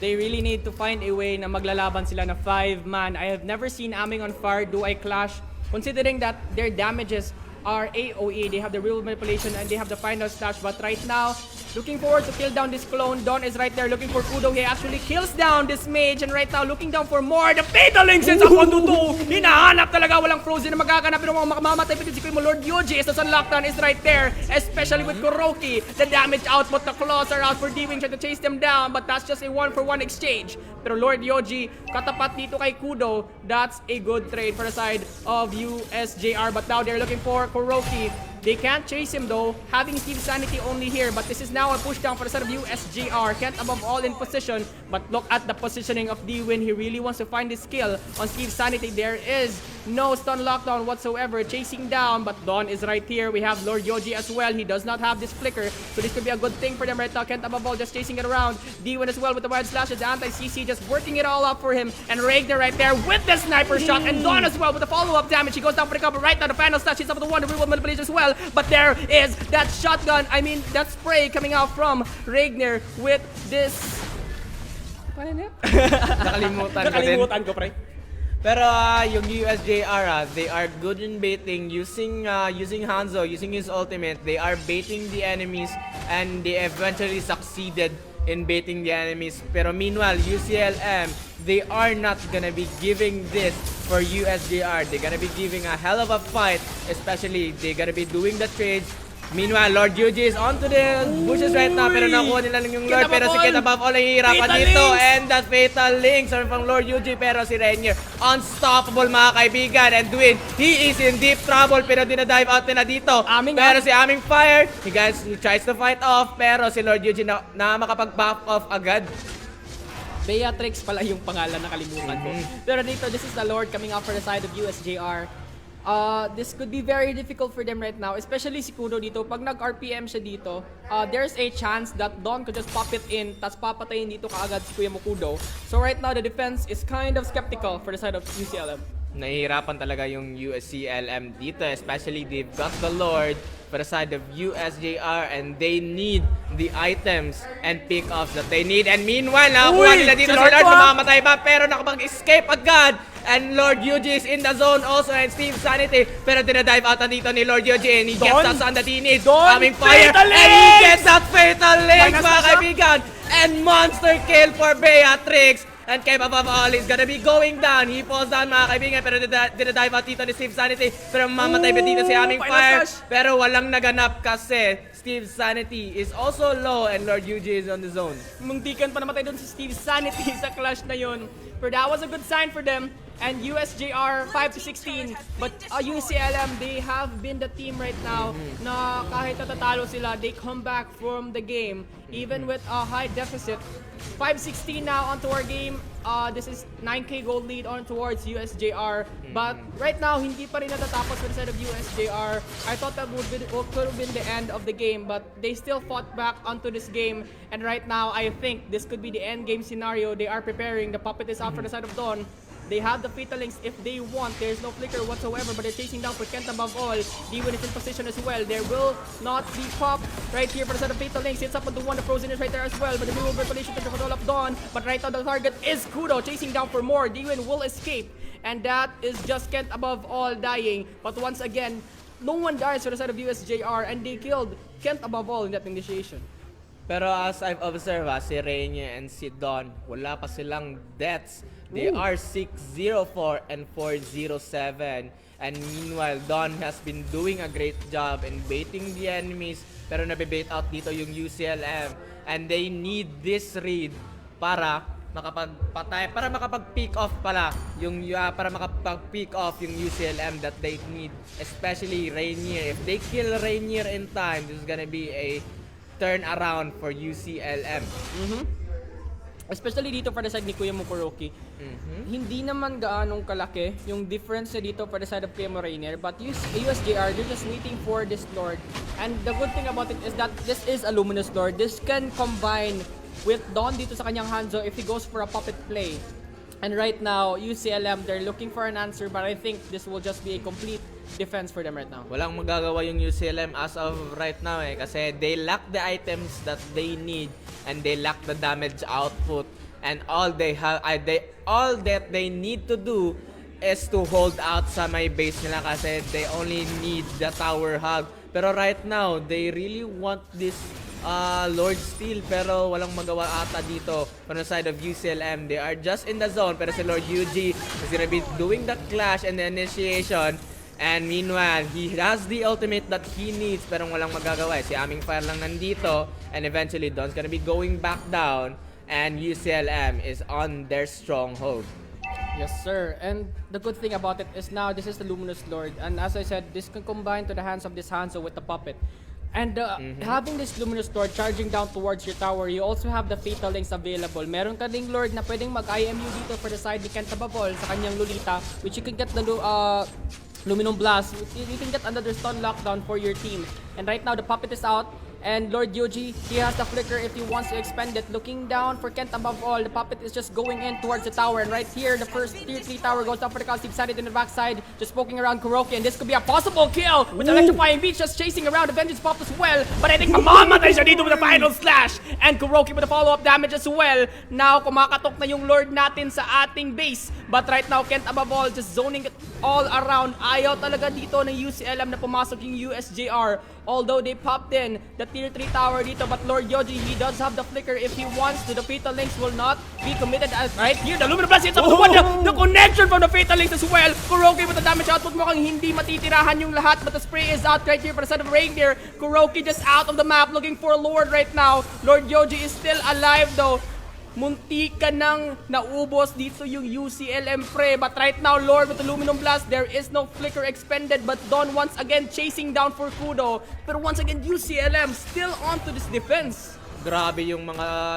They really need to find a way na maglalaban sila na 5-man. I have never seen Aming on Fire do a clash considering that their damages are AOE. They have the real manipulation and they have the final slash. But right now, looking forward to kill down this clone. Dawn is right there looking for Kudo. He actually kills down this mage, and right now looking down for more. The Fatal Links is up on 2-2. Hinahanap talaga, walang frozen na magaganap. Pero makamatay pa si Kuya Lord Yoji. The Sun Lockdown is right there, especially with Kuroki. The damage output, the claws are out for 𝗣𝗟𝗓 trying to chase them down, but that's just a 1-for-1 exchange. Pero Lord Yoji, katapat dito kay Kudo. That's a good trade for the side of USJR. But now they're looking for Kuroki. They can't chase him though, having Steve Sanity only here, but this is now a push down for the side of USJR. Kent above all in position, but look at the positioning of 𝗑𝗏. He really wants to find his skill on Steve Sanity. There is no stun lockdown whatsoever, chasing down, but Dawn is right here. We have Lord Yoji as well. He does not have this flicker, so this could be a good thing for them right now. Kent above all just chasing it around. 𝗑𝗏 as well with the wild slashes. The anti-CC just working it all up for him, and Ragnar right there with the sniper shot, and Dawn as well with the follow-up damage. He goes down for the cover right now. The final slash is up with the one, the real manipulation as well, but there is that shotgun, that spray coming out from Ragnar with this... Nakalimutan ko pre. Pero yung USJR, they are good in baiting using Hanzo, using his ultimate. They are baiting the enemies and they eventually succeeded in baiting the enemies. Pero meanwhile, UCLM, they are not gonna be giving this for USJR. They're gonna be giving a hell of a fight, especially they're gonna be doing the trades. Meanwhile, Lord Yuji is onto the bushes right now, pero nakuha nila lang yung Lord, pero si Kent above all ay hihirapan dito, and that fatal links are from Lord Yuji, pero si Rainier, unstoppable mga kaibigan, and Dwin, he is in deep trouble, pero dinadive out nila dito, pero si Aming Fire, he tries to fight off, pero si Lord Yuji na makapag-back off agad. Beatrix pala yung pangalan, nakalimutan ko. Pero dito, this is the Lord coming up for the side of USJR. This could be very difficult for them right now, especially si Kudo dito. Pag nag-RPM siya dito, there's a chance that Dawn could just pop it in, tas papatayin dito kaagad si Kuya Kudo. So right now, the defense is kind of skeptical for the side of UCLM. Nahihirapan talaga yung USCLM dito, especially they've got the Lord for the side of USJR and they need the items and pick-offs that they need. And meanwhile, nakakuha nila dito si Lord, mamamatay ba? Pero nakapag-escape agad. And Lord Yuji is in the zone also, and Steve Sanity. Pero dinadive out dito ni Lord Yuji and he gets that sun that he needs. Aming Fire, and he gets that fatal link, mga kaibigan. And monster kill for Beatrix. And Kev above all is gonna be going down. He falls down, mga kaibigan, pero dinadive out dito ni Steve Sanity. Pero mamatay ba dito si Aming Fire. Pero walang naganap kasi Steve Sanity is also low and Lord Yuji is on the zone. Muntikan pa namatay doon si Steve Sanity sa clash na yun. But that was a good sign for them. And USJR 5-16, but UCLM, they have been the team right now na kahit natatalo sila, they come back from the game even with a high deficit. 5-16 now onto our game. This is 9k gold lead on towards USJR, but right now hindi pa rin natatapos for the side of USJR. I thought that could have been the end of the game, but they still fought back onto this game, and right now I think this could be the end game scenario. They are preparing. The puppet is out for the side of Dawn. They have the fatal links if they want. There's no flicker whatsoever, but they're chasing down for Kent above all. 𝗑𝗏 is in position as well. There will not be pop right here for the set of fatal links. It's up on the one. The Frozen is right there as well, but the real manipulation to control of Dawn. But right now the target is Kudo, chasing down for more. 𝗑𝗏 will escape, and that is just Kent above all dying. But once again, no one dies for the side of USJR, and they killed Kent above all in that initiation. Pero as I've observed, si Rainier and si Dawn, wala pa silang deaths. They are 6-0-4 and 4-0-7. And meanwhile, Dawn has been doing a great job in baiting the enemies. Pero nabibait out dito yung UCLM. And they need this read para makapagpatay, para makapag-pick off pala yung para makapag-pick off yung UCLM that they need, especially Rainier. If they kill Rainier in time, this is gonna be a turn around for UCLM. Especially dito for the side ni Kuya Kuroki. Hindi naman gaanong kalaki yung difference na dito for the side of Kuya Rainier, but USJR, they're just waiting for this Lord. And the good thing about it is that this is a Luminous Lord. This can combine with Dawn dito sa kanyang Hanzo if he goes for a puppet play. And right now, UCLM, they're looking for an answer, but I think this will just be a complete defense for them right now. Walang magagawa yung UCLM as of right now kasi they lack the items that they need and they lack the damage output, and all that they need to do is to hold out sa may base nila kasi they only need the tower hug. Pero right now, they really want this Lord Steel, pero walang magawa ata dito from the side of UCLM. They are just in the zone, pero si Lord Yuji is gonna be doing the clash and the initiation. And meanwhile, he has the ultimate that he needs, pero walang magagawa. Si Aming Fire lang nandito, and eventually Dawn's gonna be going back down, and UCLM is on their stronghold. Yes, sir. And the good thing about it is now this is the Luminous Lord. And as I said, this can combine to the hands of this Hanzo with the puppet. And having this Luminous Lord charging down towards your tower, you also have the Fatal Links available. Meron ka ding Lord na pwedeng mag-IMU dito for the side ni Kenta Babol sa kanyang Lolita, which you can get the Luminum Blast. You can get another stun lockdown for your team. And right now, the puppet is out. And Lord Yuji, he has the flicker if he wants to expend it. Looking down for Kent above all, the puppet is just going in towards the tower. And right here, the first tier 3 tower goes down for the cause. Steve-sided in the backside, just poking around KuroKy. And this could be a possible kill with Electrifying Beach just chasing around. The Vengeance Pop as well. But I think mamamatay siya dito with the final slash. And KuroKy with the follow-up damage as well. Now, kumakatok na yung Lord natin sa ating base. But right now, Kent above all, just zoning it all around. Ayaw talaga dito ng UCLM na pumasok yung USJR. Although they popped in the tier 3 tower dito, but Lord Yoji, he does have the flicker if he wants to. The Fatal Links will not be committed as right here. The Luminous Blast hits up the connection from the Fatal Links as well. KuroKy with the damage output, mukhang hindi matitirahan yung lahat, but the spray is out right here for the side of Reindeer. KuroKy just out of the map looking for Lord right now. Lord Yoji is still alive though. Munti ka nang naubos dito yung UCLM pre. But right now, Lord with the Luminum Blast, there is no flicker expended. But Don once again chasing down for Kudo. Pero once again, UCLM still onto this defense. Grabe yung mga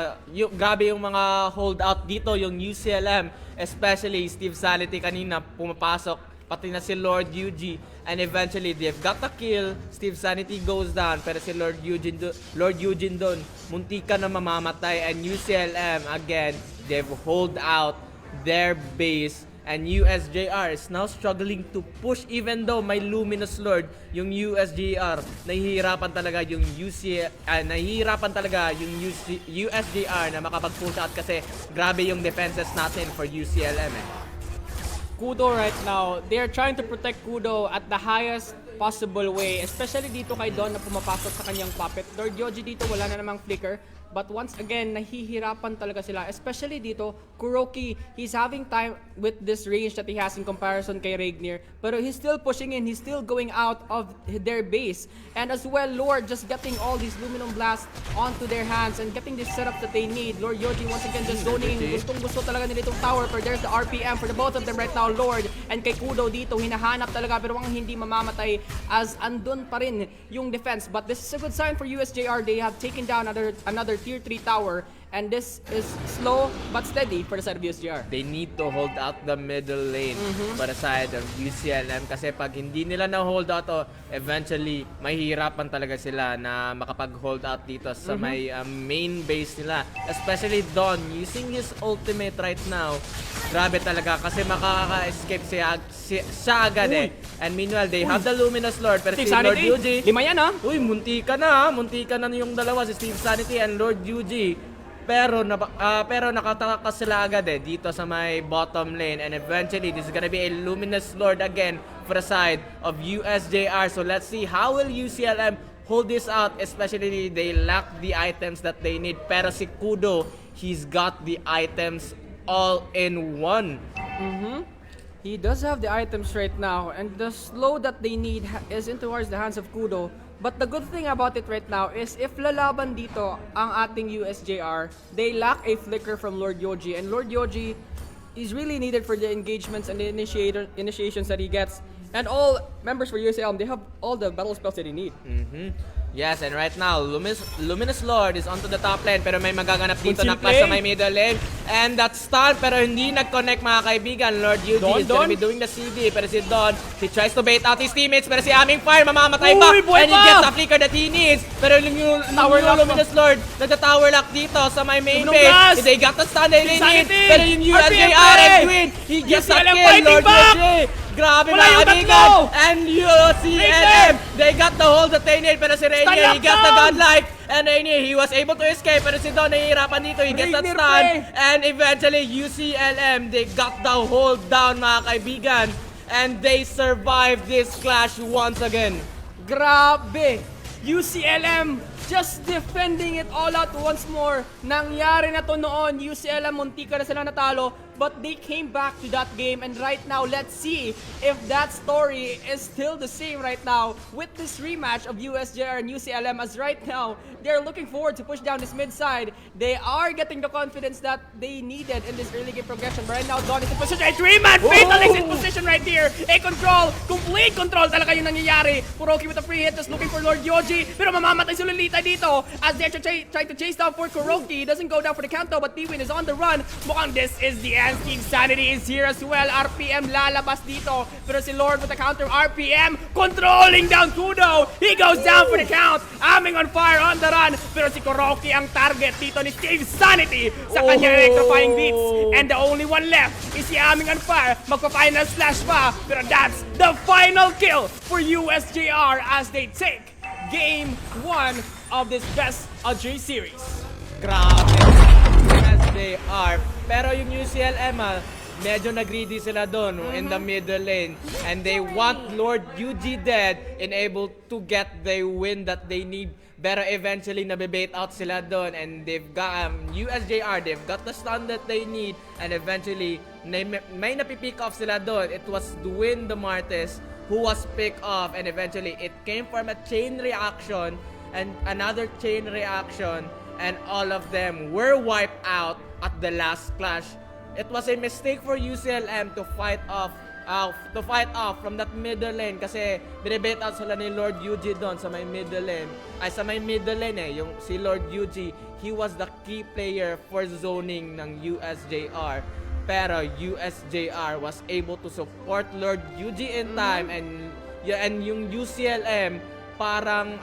holdout dito yung UCLM, especially Steve Sanity kanina pumapasok, pati na si Lord Yuji, and eventually they've got the kill. Steve Sanity goes down, pero si Lord Eugene doon muntika na mamamatay, and UCLM again, they've hold out their base, and USJR is now struggling to push even though may Luminous Lord yung USJR. Nahihirapan talaga yung USJR na makapag-push out kasi grabe yung defenses natin for UCLM eh. Kudo right now, they are trying to protect Kudo at the highest possible way, especially dito kay Don na pumapasok sa kanyang puppet. Lord Yoji dito wala na namang flicker, but once again, nahihirapan talaga sila, especially dito, KuroKy, he's having time with this range that he has in comparison kay Reindeer, pero he's still pushing in, he's still going out of their base. And as well, Lord just getting all these Luminum Blasts onto their hands and getting this setup that they need. Lord Yoji once again just zoning, gustong-gusto talaga nila itong tower, pero there's the RPM for the both of them right now, Lord, and kay Kudo dito, hinahanap talaga, pero ang hindi mamamatay as andun pa rin yung defense. But this is a good sign for USJR. They have taken down another tier 3 tower, and this is slow but steady for the side of USJR. They need to hold out the middle lane for the side of UCLM kasi pag hindi nila na-hold out, eventually mahihirapan talaga sila na makapag-hold out dito sa may main base nila. Especially Don using his ultimate right now. Grabe talaga kasi makaka-escape siya agad eh. And meanwhile, they have the Luminous Lord, pero si Lord Yuji, 5 yan ha? uy, munti ka na yung dalawa, si Steve Sanity and Lord Yuji. Pero nakatakas sila agad eh dito sa may bottom lane, and eventually this is gonna be a Luminous Lord again for the side of USJR. So let's see how will UCLM hold this out, especially they lack the items that they need. Pero si Kudo, he's got the items all in one. He does have the items right now, and the slow that they need is in towards the hands of Kudo. But the good thing about it right now is if lalaban dito ang ating USJR, they lack a flicker from Lord Yoji, and Lord Yoji is really needed for the engagements and the initiations that he gets. And all members for USLM, they have all the battle spells that they need. Yes, and right now, Luminous Lord is onto the top lane, pero may magaganap dito na clash sa may middle lane. And that stun, pero hindi nag-connect mga kaibigan. Lord Yuji is gonna be doing the CD, pero si Don, he tries to bait out his teammates, pero si Aming Fire mamamatay pa. And he gets the flicker that he needs. Pero yung Luminous Lord, nagta-tower lock dito sa my main base. They got the stun they need, pero yung USJR and Queen, he gets the kill, Lord Yuji. Grabe mga kaibigan! And UCLM, they got the hold that they need, pero si Rainier, he got the godlike, and Rainier, he was able to escape, pero si Don nahihirapan dito, he gets that stun, and eventually UCLM, they got the hold down mga kaibigan, and they survived this clash once again. Grabe! UCLM just defending it all out once more. Nangyari na to noon. UCLM, munti ka na sila natalo. but they came back to that game, and right now, let's see if that story is still the same right now with this rematch of USJR and UCLM, as right now, they're looking forward to push down this mid side. They are getting the confidence that they needed in this early game progression, but right now, Dawn is in position. A 3-man Fatal is in position right here. A control, complete control talaga yung nangyayari. Kuroki with a free hit, just looking for Lord Yoji, pero mamamatay si Lolita dito as they try to chase down for Kuroki. Doesn't go down for the count though, but T-Win is on the run. Mukhang this is the end. Insanity is here as well. RPM lalabas dito, pero si Lord with the counter. RPM controlling down Kudo. He goes down for the count. Aming on fire on the run, pero si Kuroki ang target dito ni Insanity sa kanyang electrifying beats. And the only one left is si Aming on fire. Magpa-final slash pa, pero that's the final kill for USJR as they take Game 1 of this Best of 3 series. Grabe as they are. Pero yung UCLM, medyo nag-greedy sila doon in the middle lane. And they want Lord UG dead and able to get the win that they need. Pero eventually, nabibait out sila doon. And they've got, USJR, they've got the stun that they need. And eventually, may napipick off sila doon. It was Dwayne the Martes who was picked off. And eventually, it came from a chain reaction. And another chain reaction. And all of them were wiped out at the last clash. It was a mistake for UCLM to fight off from that middle lane kasi binibait out sila ni Lord UG doon sa may middle lane. Sa may middle lane yung si Lord UG, he was the key player for zoning ng USJR. Pero USJR was able to support Lord UG in time, and yung UCLM parang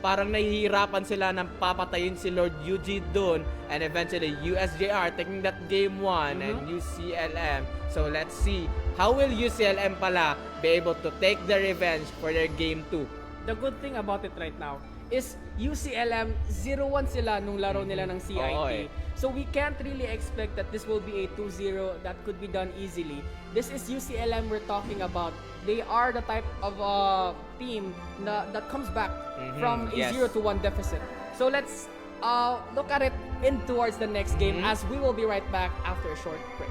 parang nahihirapan sila na papatayin si Lord UG doon, and eventually USJR taking that game 1 and UCLM. So let's see how will UCLM pala be able to take the revenge for their game 2. The good thing about it right now is UCLM 0-1 sila nung laro nila ng CIT. So we can't really expect that this will be a 2-0 that could be done easily. This is UCLM we're talking about. They are the type of team that comes back from a 0-1 deficit. So let's look at it in towards the next game as we will be right back after a short break.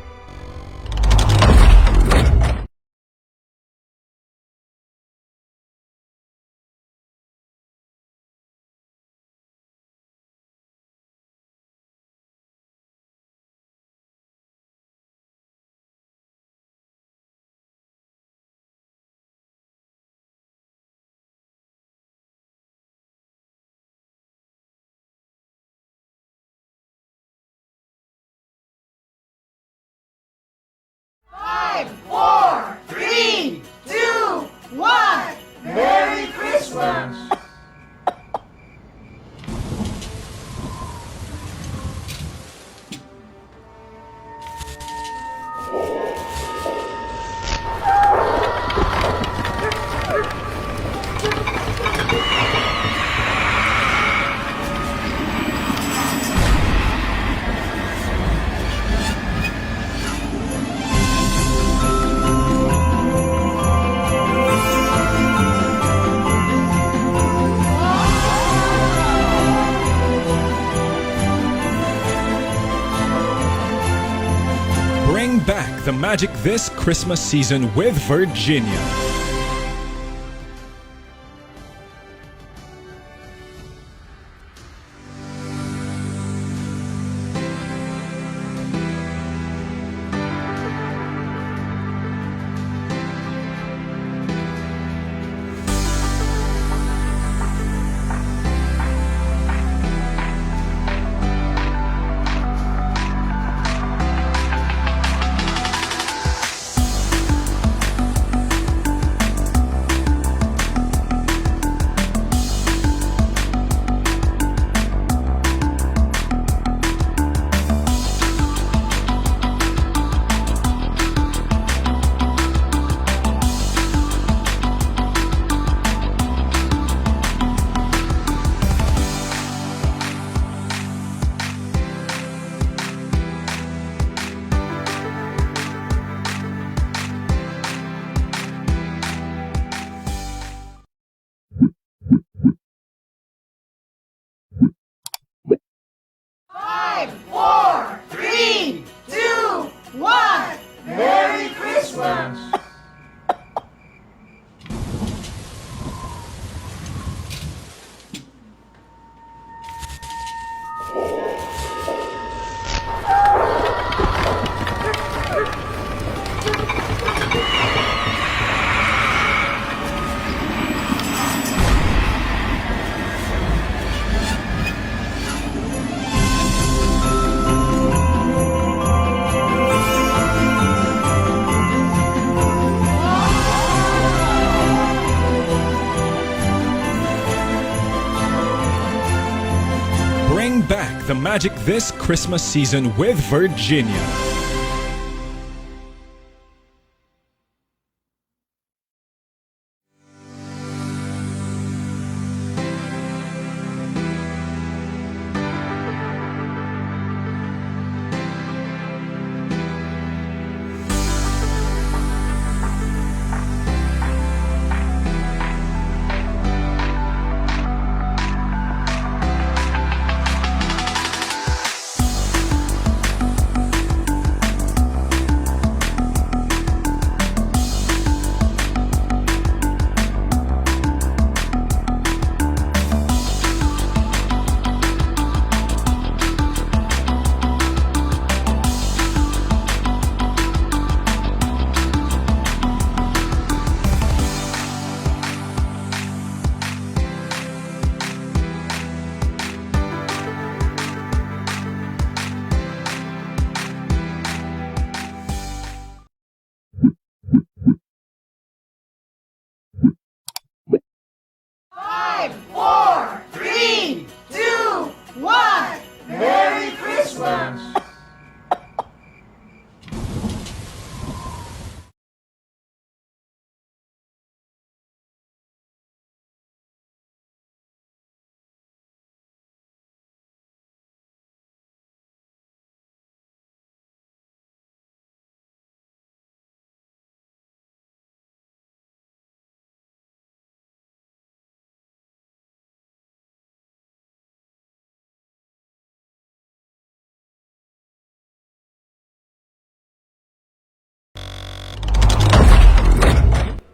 Five, four, three, two, one. Merry Christmas! Bring back the magic this Christmas season with Virginia. magic this Christmas season with Virginia. Five, four, three, two, one. Merry Christmas!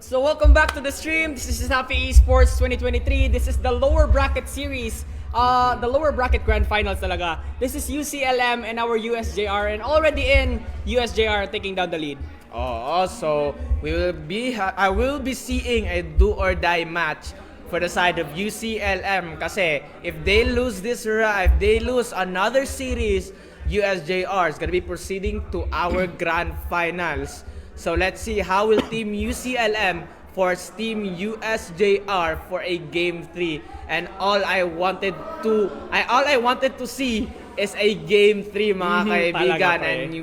So welcome back to the stream. This is CESAFI Esports 2023. This is the lower bracket series. The lower bracket grand finals talaga. This is UCLM and our USJR, and already in USJR taking down the lead. Also, I will be seeing a do or die match for the side of UCLM kasi if they lose if they lose another series, USJR is gonna be proceeding to our grand finals. So let's see how will Team UCLM force Team USJR for a Game 3. And all I wanted to see is a Game 3, mga kaibigan. And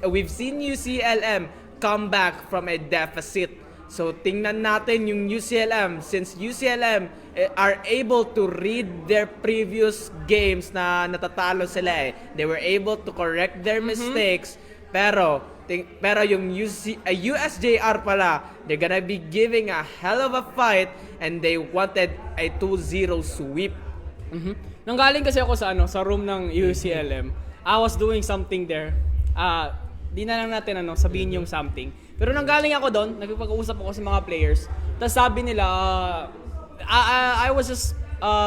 we've seen UCLM come back from a deficit. So tingnan natin yung UCLM, since UCLM are able to read their previous games na natatalo sila They were able to correct their mistakes. Pero yung USJR pala, they're gonna be giving a hell of a fight and they wanted a 2-0 sweep. Nanggaling kasi ako sa room ng UCLM. I was doing something there. Di na lang natin sabihin yung something. Pero nanggaling ako doon, nagpag-uusap ako sa mga players. Tapos sabi nila, I was just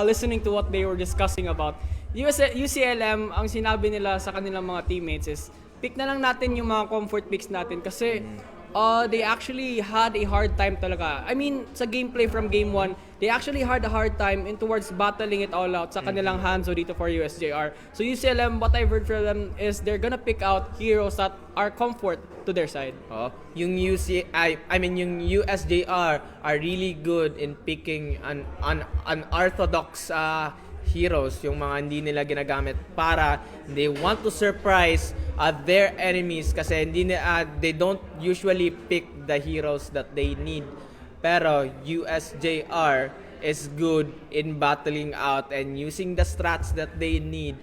listening to what they were discussing about. UCLM, ang sinabi nila sa kanilang mga teammates is, pick na lang natin yung mga comfort picks natin kasi they actually had a hard time talaga. I mean, sa gameplay from game 1, they actually had a hard time in towards battling it all out sa kanilang hands dito for USJR. So UCLM, what I've heard from them is they're gonna pick out heroes that are comfort to their side. Yung yung USJR are really good in picking an unorthodox heroes, yung mga hindi nila ginagamit para they want to surprise their enemies kasi they don't usually pick the heroes that they need. Pero USJR is good in battling out and using the strats that they need.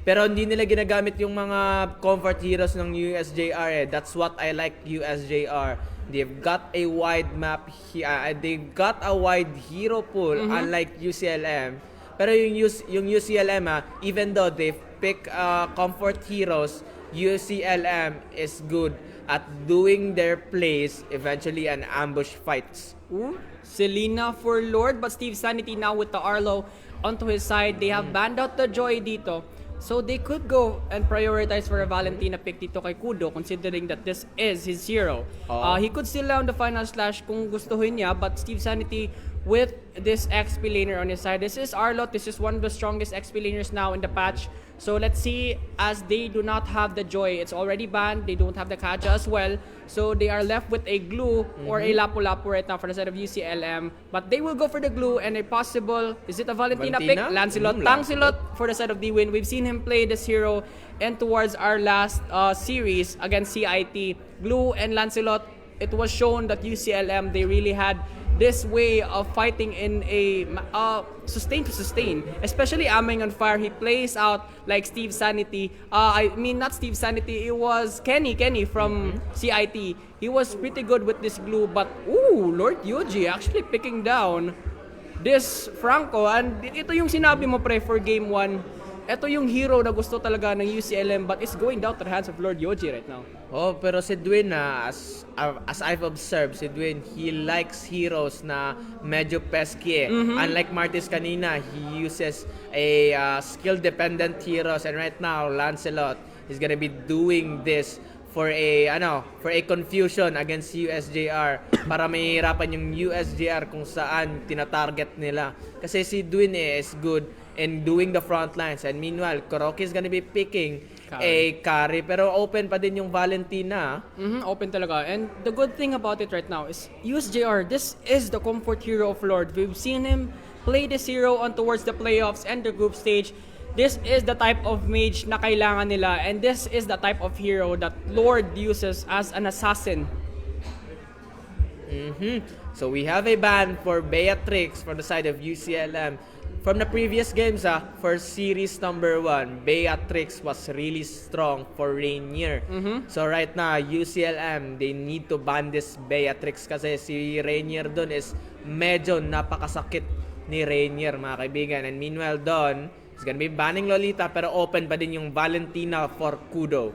Pero hindi nila ginagamit yung mga comfort heroes ng USJR That's what I like USJR. They've got a wide map, they've got a wide hero pool unlike UCLM. Pero yung UCLM, even though they pick comfort heroes, UCLM is good at doing their plays, eventually an ambush fights. Selena for Lord, but Steve Sanity now with the Arlo onto his side. They have banned out the Joy dito. So they could go and prioritize for a Valentina pick dito kay Kudo considering that this is his hero. He could still land the final slash kung gustuhin niya, but Steve Sanity with this XP laner on his side. This is Arlot. This is one of the strongest XP laners now in the patch. So let's see, as they do not have the Joy, it's already banned. They don't have the Kaja as well. So they are left with a Glue or a Lapu-Lapu right now for the side of UCLM. But they will go for the Glue and a possible, is it a Valentina pick? Lancelot, Tangcelot for the side of D-Win. We've seen him play this hero, and towards our last series against CIT, Glue and Lancelot, it was shown that UCLM, they really had this way of fighting in a sustain to sustain, especially Aming on Fire. He plays out like Steve Sanity. I mean, not Steve Sanity, it was Kenny from CIT. He was pretty good with this Glue, but ooh, Lord Yuji actually picking down this Franco. And ito yung sinabi mo, pre, for game 1. Ito yung hero na gusto talaga ng UCLM, but it's going down to the hands of Lord Yoji right now. Oh, pero si Dwin, as I've observed, si Dwin, he likes heroes na medyo pesky eh. Unlike Martis kanina, he uses a skill-dependent heroes, and right now, Lancelot is gonna be doing this for a confusion against USJR para mahihirapan yung USJR kung saan tinatarget nila. Kasi si Dwin is good in doing the front lines, and meanwhile, Kuroki is gonna be picking a carry, pero open pa din yung Valentina. Open talaga. And the good thing about it right now is USJR, this is the comfort hero of Lord. We've seen him play this hero on towards the playoffs and the group stage. This is the type of mage na kailangan nila, and this is the type of hero that Lord uses as an assassin. So we have a ban for Beatrix for the side of UCLM. From the previous games, for series number 1, Beatrix was really strong for Rainier. So right now, UCLM, they need to ban this Beatrix kasi si Rainier dun is medyo napakasakit ni Rainier, mga kaibigan. And meanwhile dun, he's gonna be banning Lolita, pero open pa din yung Valentina for Kudo.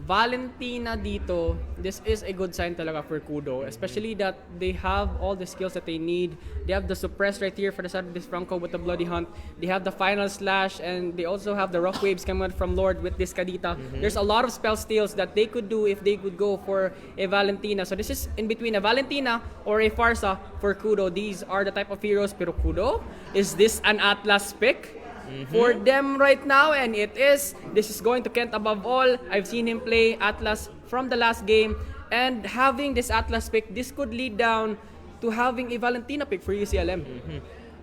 Valentina dito, this is a good sign talaga for Kudo, especially that they have all the skills that they need. They have the suppress right here for the side of this Franco with the Bloody Hunt. They have the final slash, and they also have the rock waves coming from Lord with this Kadita. There's a lot of spell steals that they could do if they could go for a Valentina. So this is in between a Valentina or a Farsa for Kudo. These are the type of heroes. Pero Kudo, is this an Atlas pick for them right now? And it is. This is going to Kent above all. I've seen him play Atlas from the last game, and having this Atlas pick, this could lead down to having a Valentina pick for UCLM.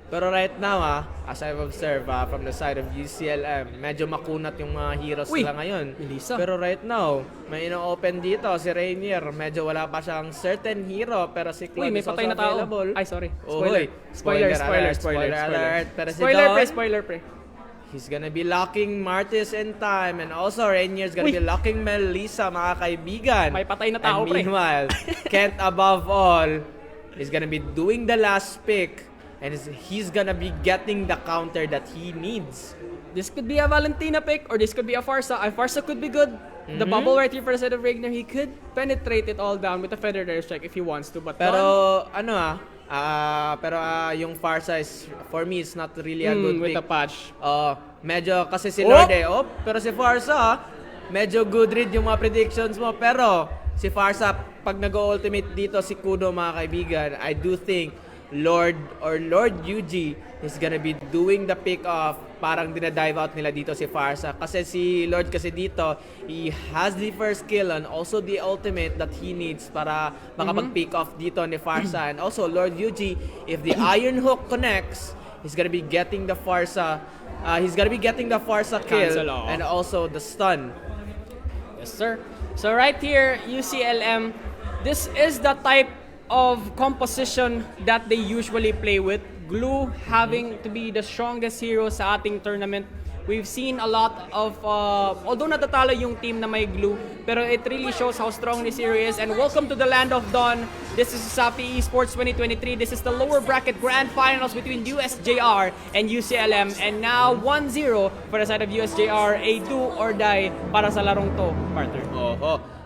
Pero right now, as I've observed from the side of UCLM, medyo makunat yung mga heroes nila ngayon. Elisa. Pero right now, may ino-open dito si Rainier. Medyo wala pa siyang certain hero, pero si Claude May is also patay na tao. available. Ay, sorry. Spoiler alert. Pero si Don, Spoiler pre. he's gonna be locking Martis in time, and also Rainier's gonna be locking Melissa, mga kaibigan. May patay na tao, and pre. meanwhile, Kent above all is gonna be doing the last pick, and he's gonna be getting the counter that he needs. This could be a Valentina pick, or this could be a Farsa. A Farsa could be good. The bubble right here for the side of Ragnar, he could penetrate it all down with a Feather Dare Strike if he wants to. But Pero yung Farsa is, for me, it's not really a good with pick. the patch. Medyo kasi si Lord pero si Farsa, medyo good read yung mga predictions mo. Pero si Farsa, pag nag-ultimate dito si Kudo, mga kaibigan, I do think Lord Yuji is gonna be doing the pick off. Parang dinadive out nila dito si Farsa. Kasi si Lord kasi dito, he has the first kill and also the ultimate that he needs para makapag-pick off dito ni Farsa. And also Lord Yuji, if the Iron Hook connects, he's gonna be getting the Farsa kill and also the stun. Yes, sir. So right here, UCLM, this is the type of composition that they usually play with. Glue having to be the strongest hero sa ating tournament. We've seen a lot of, although natatalo yung team na may Glue, pero it really shows how strong this hero is. And welcome to the land of Dawn. This is CESAFI Esports 2023. This is the lower bracket grand finals between USJR and UCLM. And now 1-0 for the side of USJR, a do or die para sa larong to, Partner.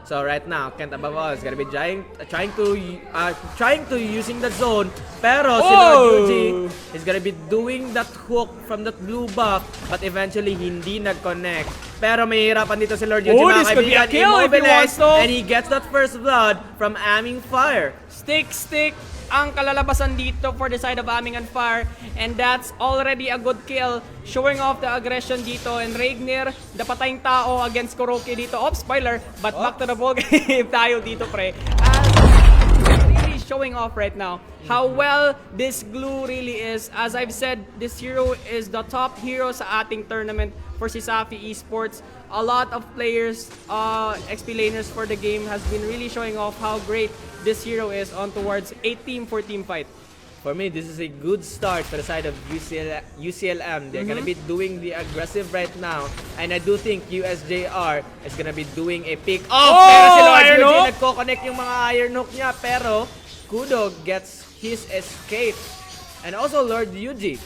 So right now, Kent above all is gonna be trying to using the zone. Pero si Lord Yuji is gonna be doing that hook from that blue buff, but eventually hindi nag-connect. Pero mahihirapan dito si Lord Yuji, mga This could be a kaibigan, kill if he wants to. and he gets that first blood from aiming fire. Stick. ang kalalabasan dito for the side of 𝗚𝗡𝗏, and that's already a good kill, showing off the aggression dito. And 𝗏𝗏𝗏, napatayang tao against 𝗂𝗏𝗏 dito. Spoiler, but back to the ball game tayo dito, pre. Really showing off right now how well this glue really is. As I've said, this hero is the top hero sa ating tournament for CESAFI Esports. A lot of players, XP laners for the game has been really showing off how great this hero is on towards a team for team fight. For me, this is a good start for the side of UCLM. They're gonna be doing the aggressive right now, and I do think USJR is gonna be doing a pick off. Pero si Lord Iron UG Hook! nagko-connect yung mga Iron Hook niya, pero Kudo gets his escape. And also Lord UG.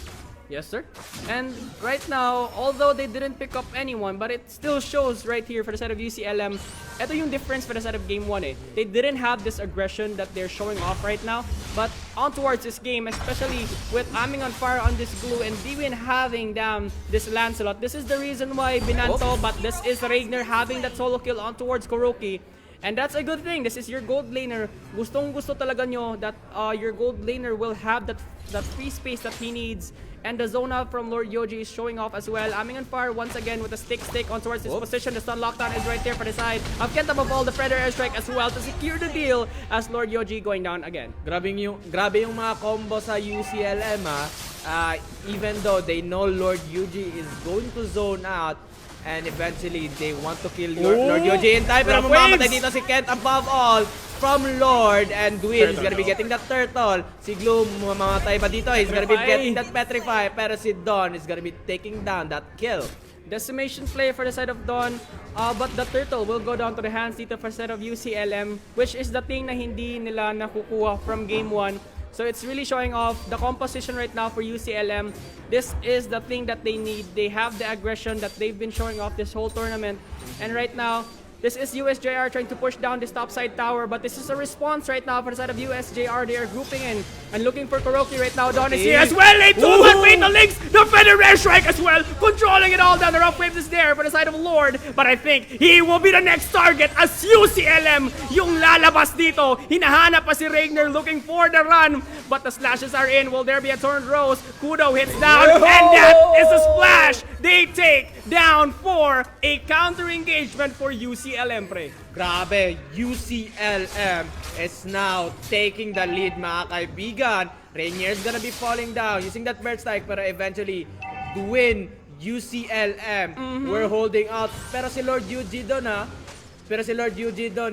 Yes, sir. And right now, although they didn't pick up anyone, but it still shows right here for the side of UCLM, ito yung difference for the side of Game 1 eh. They didn't have this aggression that they're showing off right now, but on towards this game, especially with 𝗚𝗏𝗏 on this glue and Dwyn having down this Lancelot, this is the reason why Binanto, but this is 𝗏𝗏𝗏 having that solo kill on towards 𝗂𝗏𝗏. And that's a good thing. This is your gold laner. Gustong-gusto talaga nyo that your gold laner will have that free space that he needs. And the Zona from Lord Yoji is showing off as well. 𝗚𝗏𝗏𝗏 once again with a stick on towards his position. The stun lockdown is right there for the side of Kent above all. The Predator airstrike as well to secure the deal as Lord Yoji going down again. Grabe yung mga combo sa UCLM even though they know Lord Yuji is going to zone out, and eventually they want to kill Lord Yoji in time, pero mamamatay dito si Kent above all from Lord, and Dwyn is gonna be getting that turtle. Si Glue mamamatay ba dito? He's gonna be getting that petrify, pero si Dawn is gonna be taking down that kill. Decimation play for the side of Dawn, but the turtle will go down to the hands dito for the side of UCLM, which is the thing na hindi nila nakukuha from Game 1. So it's really showing off the composition right now for UCLM. This is the thing that they need. They have the aggression that they've been showing off this whole tournament. And right now, this is USJR trying to push down this top side tower, but this is a response right now for the side of USJR. They are grouping in and looking for 𝗂𝗏𝗏 right now. Dawn is here as well. A 2-1 fatal links. The Feather Airstrike as well, controlling it all down. The rough waves is there for the side of Lord, but I think he will be the next target as UCLM yung lalabas dito. Hinahanap pa si 𝗏𝗏𝗏 looking for the run, but the slashes are in. Will there be a Torrent Rose? Kudo hits down, and that is a splash. They take down for a counter engagement for UCLM, pre. Grabe, UCLM is now taking the lead, mga kaibigan. Rainier is gonna be falling down using that bird strike, pero eventually to win UCLM. We're holding out. Pero si Lord UG doon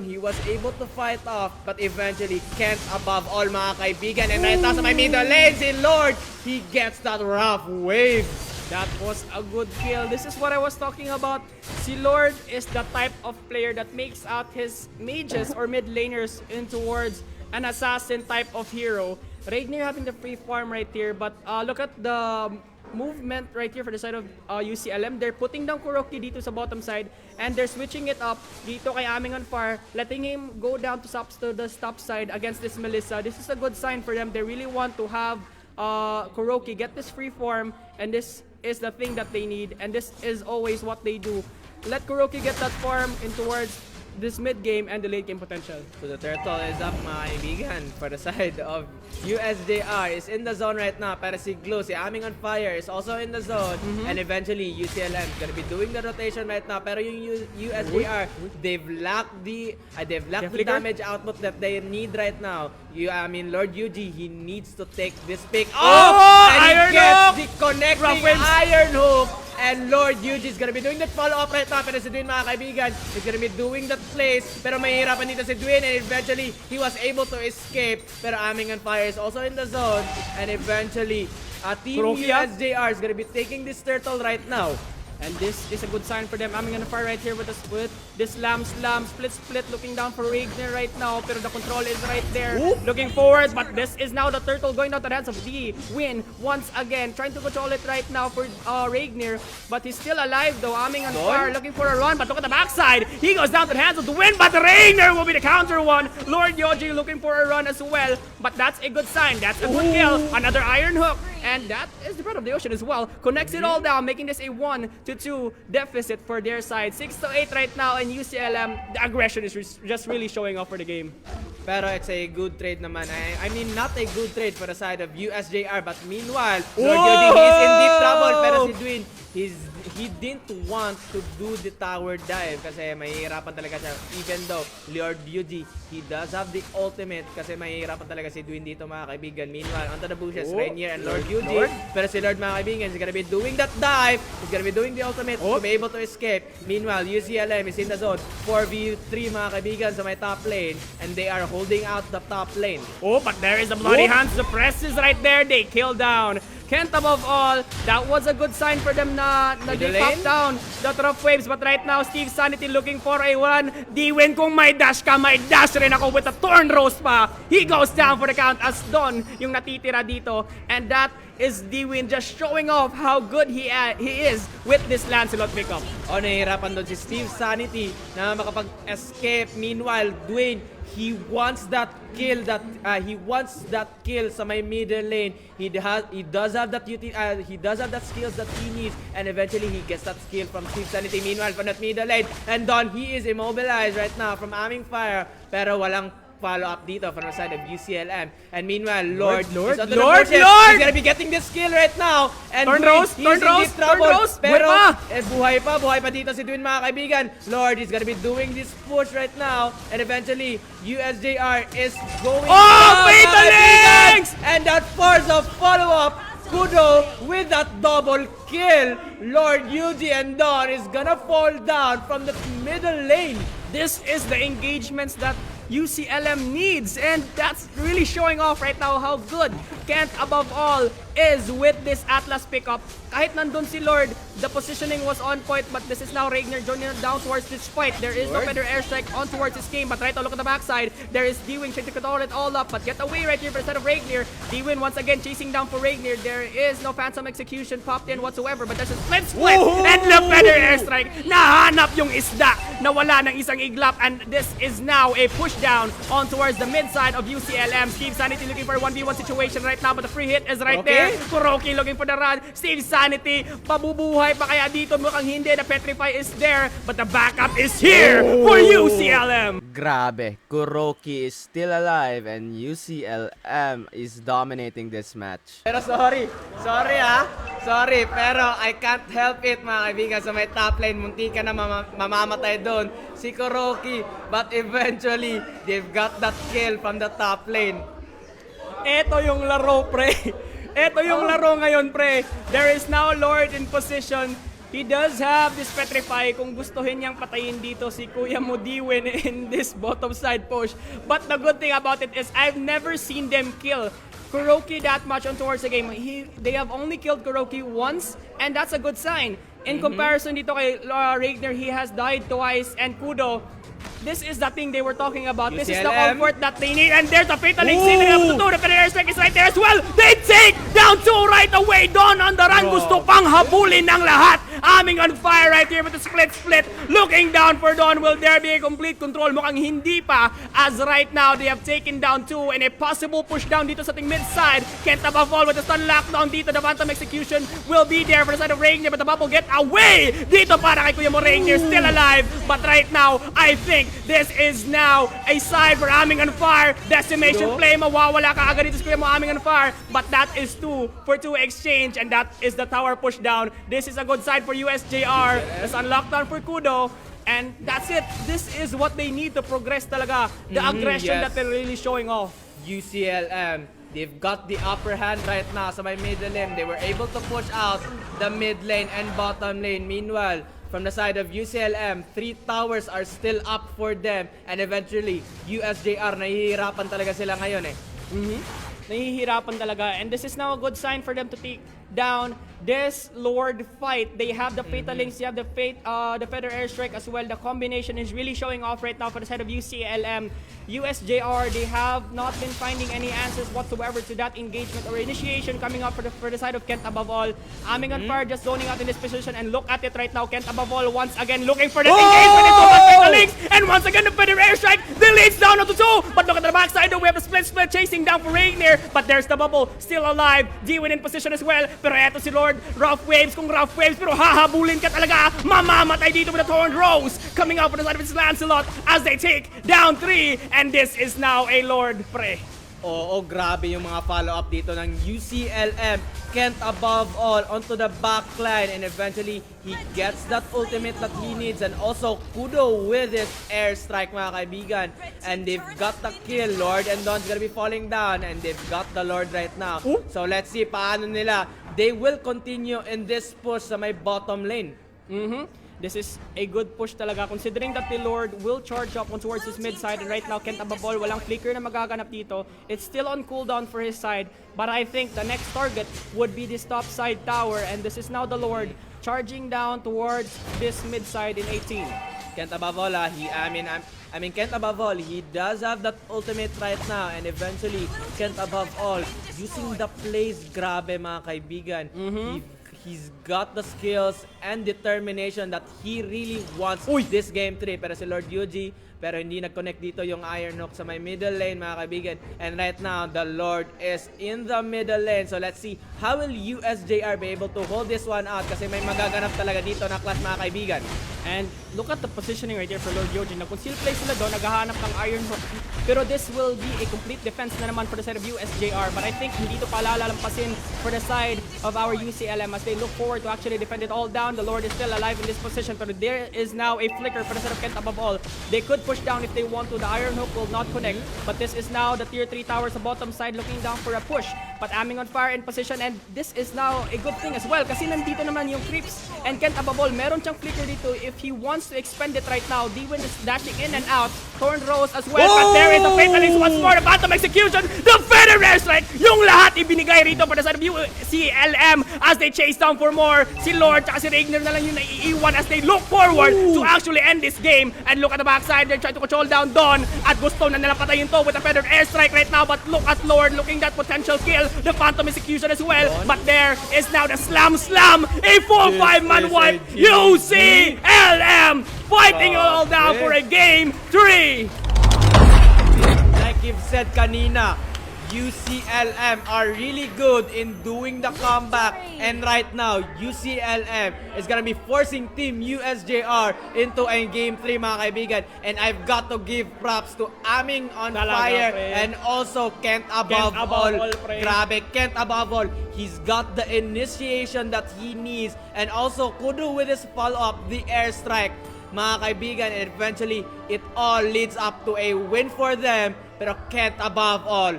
he was able to fight off, but eventually Kent above all, mga kaibigan. And right now sa may middle lane, si Lord, he gets that rough wave. That was a good kill. This is what I was talking about. Si Lord is the type of player that makes out his mages or mid laners in towards an assassin type of hero. 𝗏𝗏𝗏 having the free farm right here, but look at the movement right here for the side of UCLM. They're putting down 𝗂𝗏𝗏𝗏 dito sa bottom side, and they're switching it up dito kay 𝗚𝗏𝗏𝗏, letting him go down to the top side against this Melissa. This is a good sign for them. They really want to have 𝗂𝗏𝗏𝗏 get this free form, and this is the thing that they need, and this is always what they do. Let 𝗂𝗏𝗏𝗏 get that farm in towards this mid game and the late game potential. So the turtle is up, mga kaibigan, for the side of USJR. Is in the zone right now, pero si Glue, si 𝗚𝗏𝗏𝗏 is also in the zone, and eventually UCLM is gonna be doing the rotation right now, pero yung USJR, they've lacked the damage output that they need right now. Lord UG, he needs to take this pick off, and he gets the connecting Iron Hook. And Lord Yuji is gonna be doing that follow-up right now. Pero si Dwyn, mga kaibigan, is gonna be doing that place. Pero mahihirapan dito si Dwyn, and eventually, he was able to escape. Pero 𝗚𝗏𝗏𝗏 is also in the zone. And eventually, Team USJR is gonna be taking this turtle right now. And this is a good sign for them. 𝗚𝗏𝗏𝗏 right here with this slam, split, looking down for 𝗏𝗏𝗏𝗏 right now. Pero the control is right there, looking forward. But this is now the turtle going down to the hands of Dwyn once again, trying to control it right now for 𝗏𝗏𝗏𝗏. But he's still alive though. 𝗚𝗏𝗏𝗏𝗏 looking for a run, but look at the backside. He goes down to the hands of Dwyn, but 𝗏𝗏𝗏𝗏 will be the counter one. Lord Yoji looking for a run as well, but that's a good sign. That's a good kill. Another Iron Hook, and that is the Breath of the Ocean as well. Connects it all down, making this a 1-2 deficit for their side. 6-8 right now, and UCLM, the aggression is just really showing off for the game. Pero it's a good trade naman. I mean, not a good trade for the side of USJR. But meanwhile, Lord Yuji, he's in deep trouble. Pero si Dwin, he didn't want to do the tower dive kasi mahihirapan talaga siya. Even though Lord Yuji, he does have the ultimate kasi mahihirapan talaga si Dwin dito mga kaibigan. Meanwhile, onto the bushes, Rainier and Lord Yuji. Pero si Lord mga kaibigan, he's gonna be doing that dive. He's gonna be doing the ultimate to be able to escape. Meanwhile, UCLM is in the zone. 4v3 mga kaibigan sa may top lane. And they are holding out the top lane. Oh, but there is a bloody hand. The press is right there. They kill down Kent above all. That was a good sign for them na they popped down the rough waves. But right now, Steve Sanity looking for a one. D-Win, kung may dash ka, may dash rin ako with a Thorn Rose pa. He goes down for the count as Don yung natitira dito. And that is D-Win just showing off how good he is with this Lancelot pickup. Oh, nahihirapan doon si Steve Sanity na makapag-escape. Meanwhile, Dwayne, he wants that kill sa my middle lane. He does have that skills that he needs, and eventually he gets that skill from Steve Sanity. Meanwhile, from that middle lane, and Don, he is immobilized right now from aiming fire, pero walang follow-up dito from the side of UCLM. And meanwhile, Lord, he's gonna be getting this kill right now. And he's in deep trouble. Pero, buhay pa dito si Dwin mga kaibigan. Lord, he's gonna be doing this push right now. And eventually, USJR is going Fatal Links! And that force of follow-up, Kudo with that double kill. Lord Yuji and Don is gonna fall down from the middle lane. This is the engagements that UCLM needs, and that's really showing off right now how good Kent above all is with this Atlas pickup. Kahit nandun si Lord, the positioning was on point, but this is now Ragnar joining down towards this fight. There is no better airstrike on towards his game, but right now look at the backside. There is D-Win trying to control it all up, but get away right here instead of Ragnar. D-Win once again chasing down for Ragnar. There is no Phantom Execution popped in whatsoever, but there's a split, and look better airstrike. Nahanap yung isda, nawala ng isang iglap, and this is now a push down on towards the mid side of UCLM. Steve Sanity looking for a 1v1 situation right now, but the free hit is right there. Kuroki looking for the run. Steve Sanity, pabubuhay pa kaya dito? Mukhang hindi. The Petrify is there, but the backup is here for UCLM. Grabe, Kuroki is still alive and UCLM is dominating this match. Pero sorry, pero I can't help it mga kaibigan. Sa may top lane, munti ka na mamamatay doon si Kuroki, but eventually they've got that kill from the top lane. Ito yung laro, pre. Ito yung laro ngayon, pre. There is now Lord in position. He does have this Petrify kung gustuhin niyang patayin dito si Kuya mo D-Win in this bottom side push. But the good thing about it is I've never seen them kill Kuroki that much on towards the game. They have only killed Kuroki once, and that's a good sign. In comparison dito kay Ragnar, he has died twice, and Kudo, this is the thing they were talking about. UCLM. This is the comfort that they need. And there's a Fatal Link sailing up to 2. The Fatal Airstrike is right there as well. They take down 2 right away. Don on the run. Gusto pang habulin ng lahat. Aming on fire right here with the split. Looking down for Don. Will there be a complete control? Mukhang hindi pa. As right now, they have taken down 2. And a possible push down dito sa ating mid side. Kent above all with the stun lockdown dito. The Phantom Execution will be there for the side of Ragnar. But the bubble get away. Dito para kay Kuya mo Ragnar. Still alive. But right now, I think this is now a side for Aming on Fire. Decimation play, mawawala ka agad dito sa Kuya mo Aming on Fire. But that is 2 for 2 exchange, and that is the tower push down. This is a good side for USJR. It's on lockdown for Kudo. And that's it. This is what they need to progress talaga. The aggression that they're really showing off. UCLM, they've got the upper hand right now sa may middle lane. They were able to push out the mid lane and bottom lane. Meanwhile, from the side of UCLM, 3 towers are still up for them. And eventually, USJR, nahihirapan talaga sila ngayon eh. Nahihirapan talaga. And this is now a good sign for them to take down this Lord fight. They have the Fatal Links, they have the Feather Airstrike as well. The combination is really showing off right now for the side of UCLM. USJR, they have not been finding any answers whatsoever to that engagement or initiation coming up for the side of Kent above all. Aming on Fire just zoning out in this position, and look at it right now. Kent above all once again looking for that engagement into the Fatal Links, and once again the Feather Airstrike deletes down onto 2. But look at the backside though, we have the split chasing down for Ragnar, but there's the bubble still alive. D-Win in position as well, pero eto si Lord Lord. Rough waves kung rough waves, pero hahabulin ka talaga. Mamamatay dito with the Thorn Rose. Coming out from the side of his Lancelot as they take down 3. And this is now a Lord, pre. Oo, grabe yung mga follow-up dito ng UCLM. Kent above all onto the backline, and eventually he gets that ultimate that he needs, and also Kudo with his airstrike, mga kaibigan. And they've got the kill. Lord and Don's gonna be falling down, and they've got the Lord right now. Ooh. So let's see paano nila. They will continue in this push sa may bottom lane. This is a good push talaga considering that the Lord will charge up on towards his mid side, and right now Kent above all, walang flicker na magaganap dito. It's still on cooldown for his side, but I think the next target would be this top side tower, and this is now the Lord charging down towards this mid side in 18. Kent above all, Kent above all, he does have that ultimate right now, and eventually Kent above all, using the plays, grabe mga kaibigan. He's got the skills and determination that he really wants this game 3. Pero si Lord Yuji, pero hindi nag-connect dito yung Iron Hook sa may middle lane, mga kaibigan. And right now, the Lord is in the middle lane. So let's see, how will USJR be able to hold this one out? Kasi may magaganap talaga dito na clash, mga kaibigan. And look at the positioning right here for Lord Yoji. Nag-conceal play sila doon, naghahanap ng Iron Hook. Pero this will be a complete defense na naman for the side of USJR. But I think hindi ito palalampasin for the side of our UCLM as they look forward to actually defend it all down. The Lord is still alive in this position, pero there is now a flicker for the side of Kent above all. They could push down if they want to. The Iron Hook will not connect, but this is now the tier 3 tower sa bottom side looking down for a push. But Aming on fire in position, and this is now a good thing as well kasi nandito naman yung creeps, and Kent above all, meron siyang flicker dito if he wants to expend it right now. D-Win is dashing in and out. Thorn Rose as well, but there is a Fatalist once more. The bottom execution, the Feather Airstrike, yung lahat ibinigay rito para sa UCLM as they chase down for more. Si Lord at si Ragnar na lang yung naiiwan as they look forward to actually end this game. And look at the backside, they're trying to control down Dawn, at gusto na nila patayin to with a Feather Airstrike right now. But look at Lord looking that potential kill, the Phantom execution as well. But there is now the slam, a full 5-man wipe. UCLM fighting all down for a game 3. Like you've said kanina, UCLM are really good in doing the comeback, and right now UCLM is gonna be forcing Team USJR into a game 3, mga kaibigan. And I've got to give props to Aming on fire and also Kent above all. Grabe, Kent above all. He's got the initiation that he needs, and also Kudo with his follow-up, the airstrike, mga kaibigan. And eventually it all leads up to a win for them. Pero Kent above all,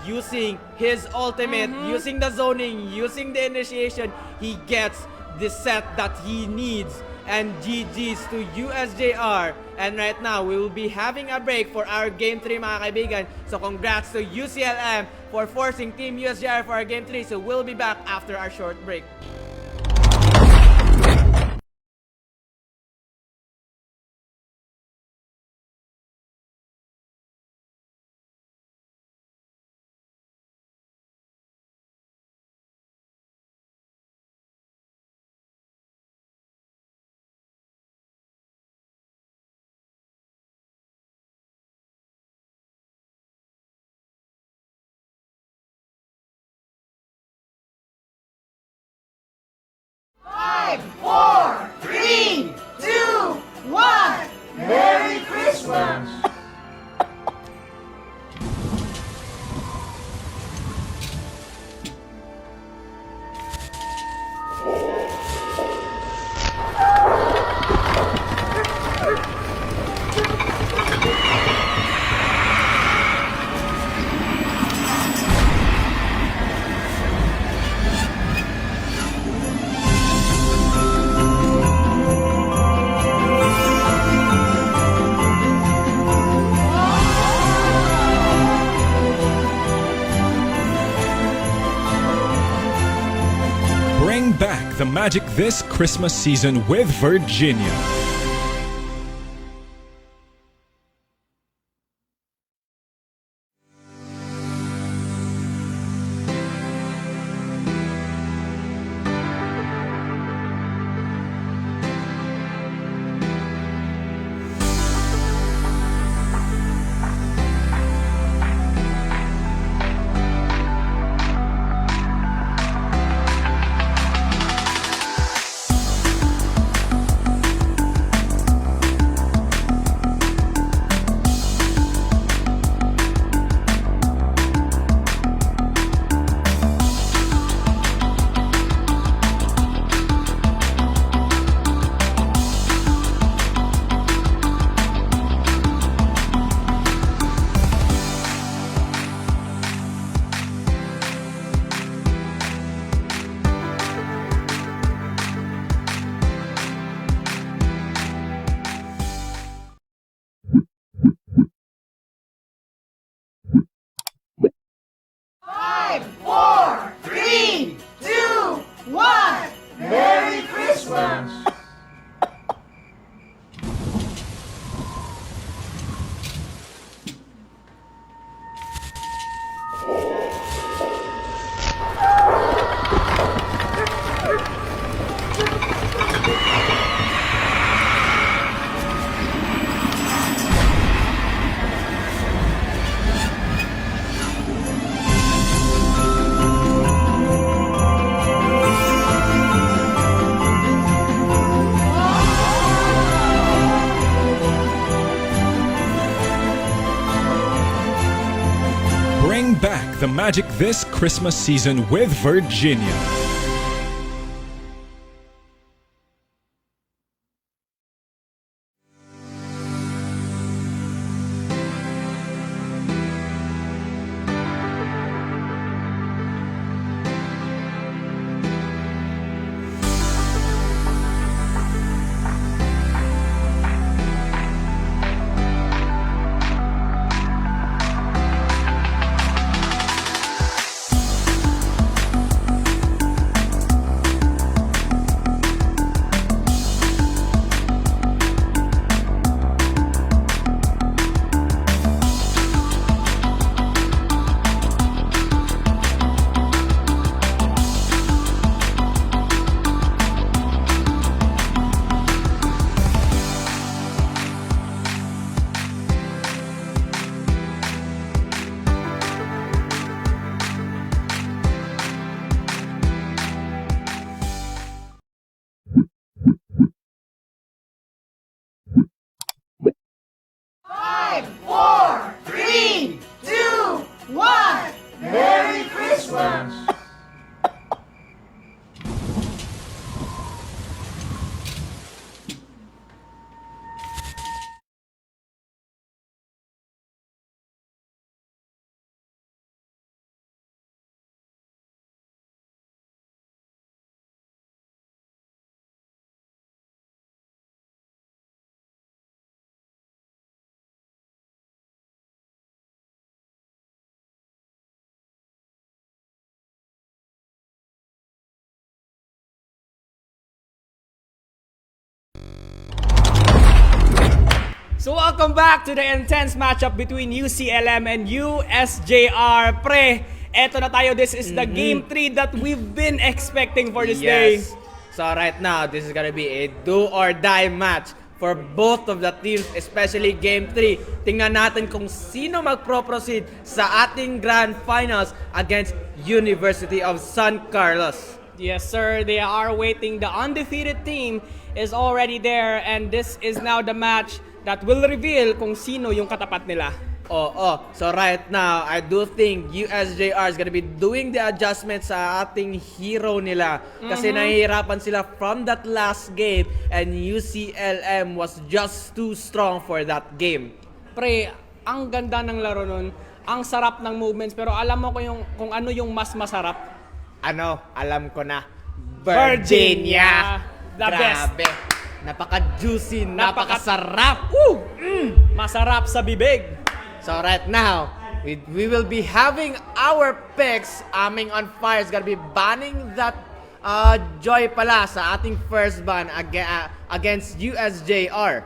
using his ultimate, using the zoning, using the initiation, he gets the set that he needs. And GG's to USJR. And right now, we will be having a break for our Game 3, mga kaibigan. So congrats to UCLM for forcing Team USJR for our Game 3. So we'll be back after our short break. Five, four, three, two, one. Merry Christmas! Bring back the magic this Christmas season with Virginia. the magic this Christmas season with Virginia. Five, four, three, two, one. Merry Christmas! So welcome back to the intense matchup between UCLM and USJR. Pre, eto na tayo. This is the Game 3 that we've been expecting for this day. So right now, this is gonna be a do or die match for both of the teams, especially Game 3. Tingnan natin kung sino magpro-proceed sa ating Grand Finals against University of San Carlos. Yes, sir. They are waiting. The undefeated team is already there, and this is now the match that will reveal kung sino yung katapat nila. So right now, I do think USJR is gonna be doing the adjustment sa ating hero nila. Kasi nahihirapan sila from that last game, and UCLM was just too strong for that game. Pre, ang ganda ng laro nun. Ang sarap ng movements. Pero alam mo kung ano yung mas masarap? Ano? Alam ko na. Virginia! The best. Grabe. Napaka-juicy, napakasarap. Masarap sa bibig. So right now, we will be having our picks. Aming on fire is gonna be banning that Joy pala sa ating first ban against USJR.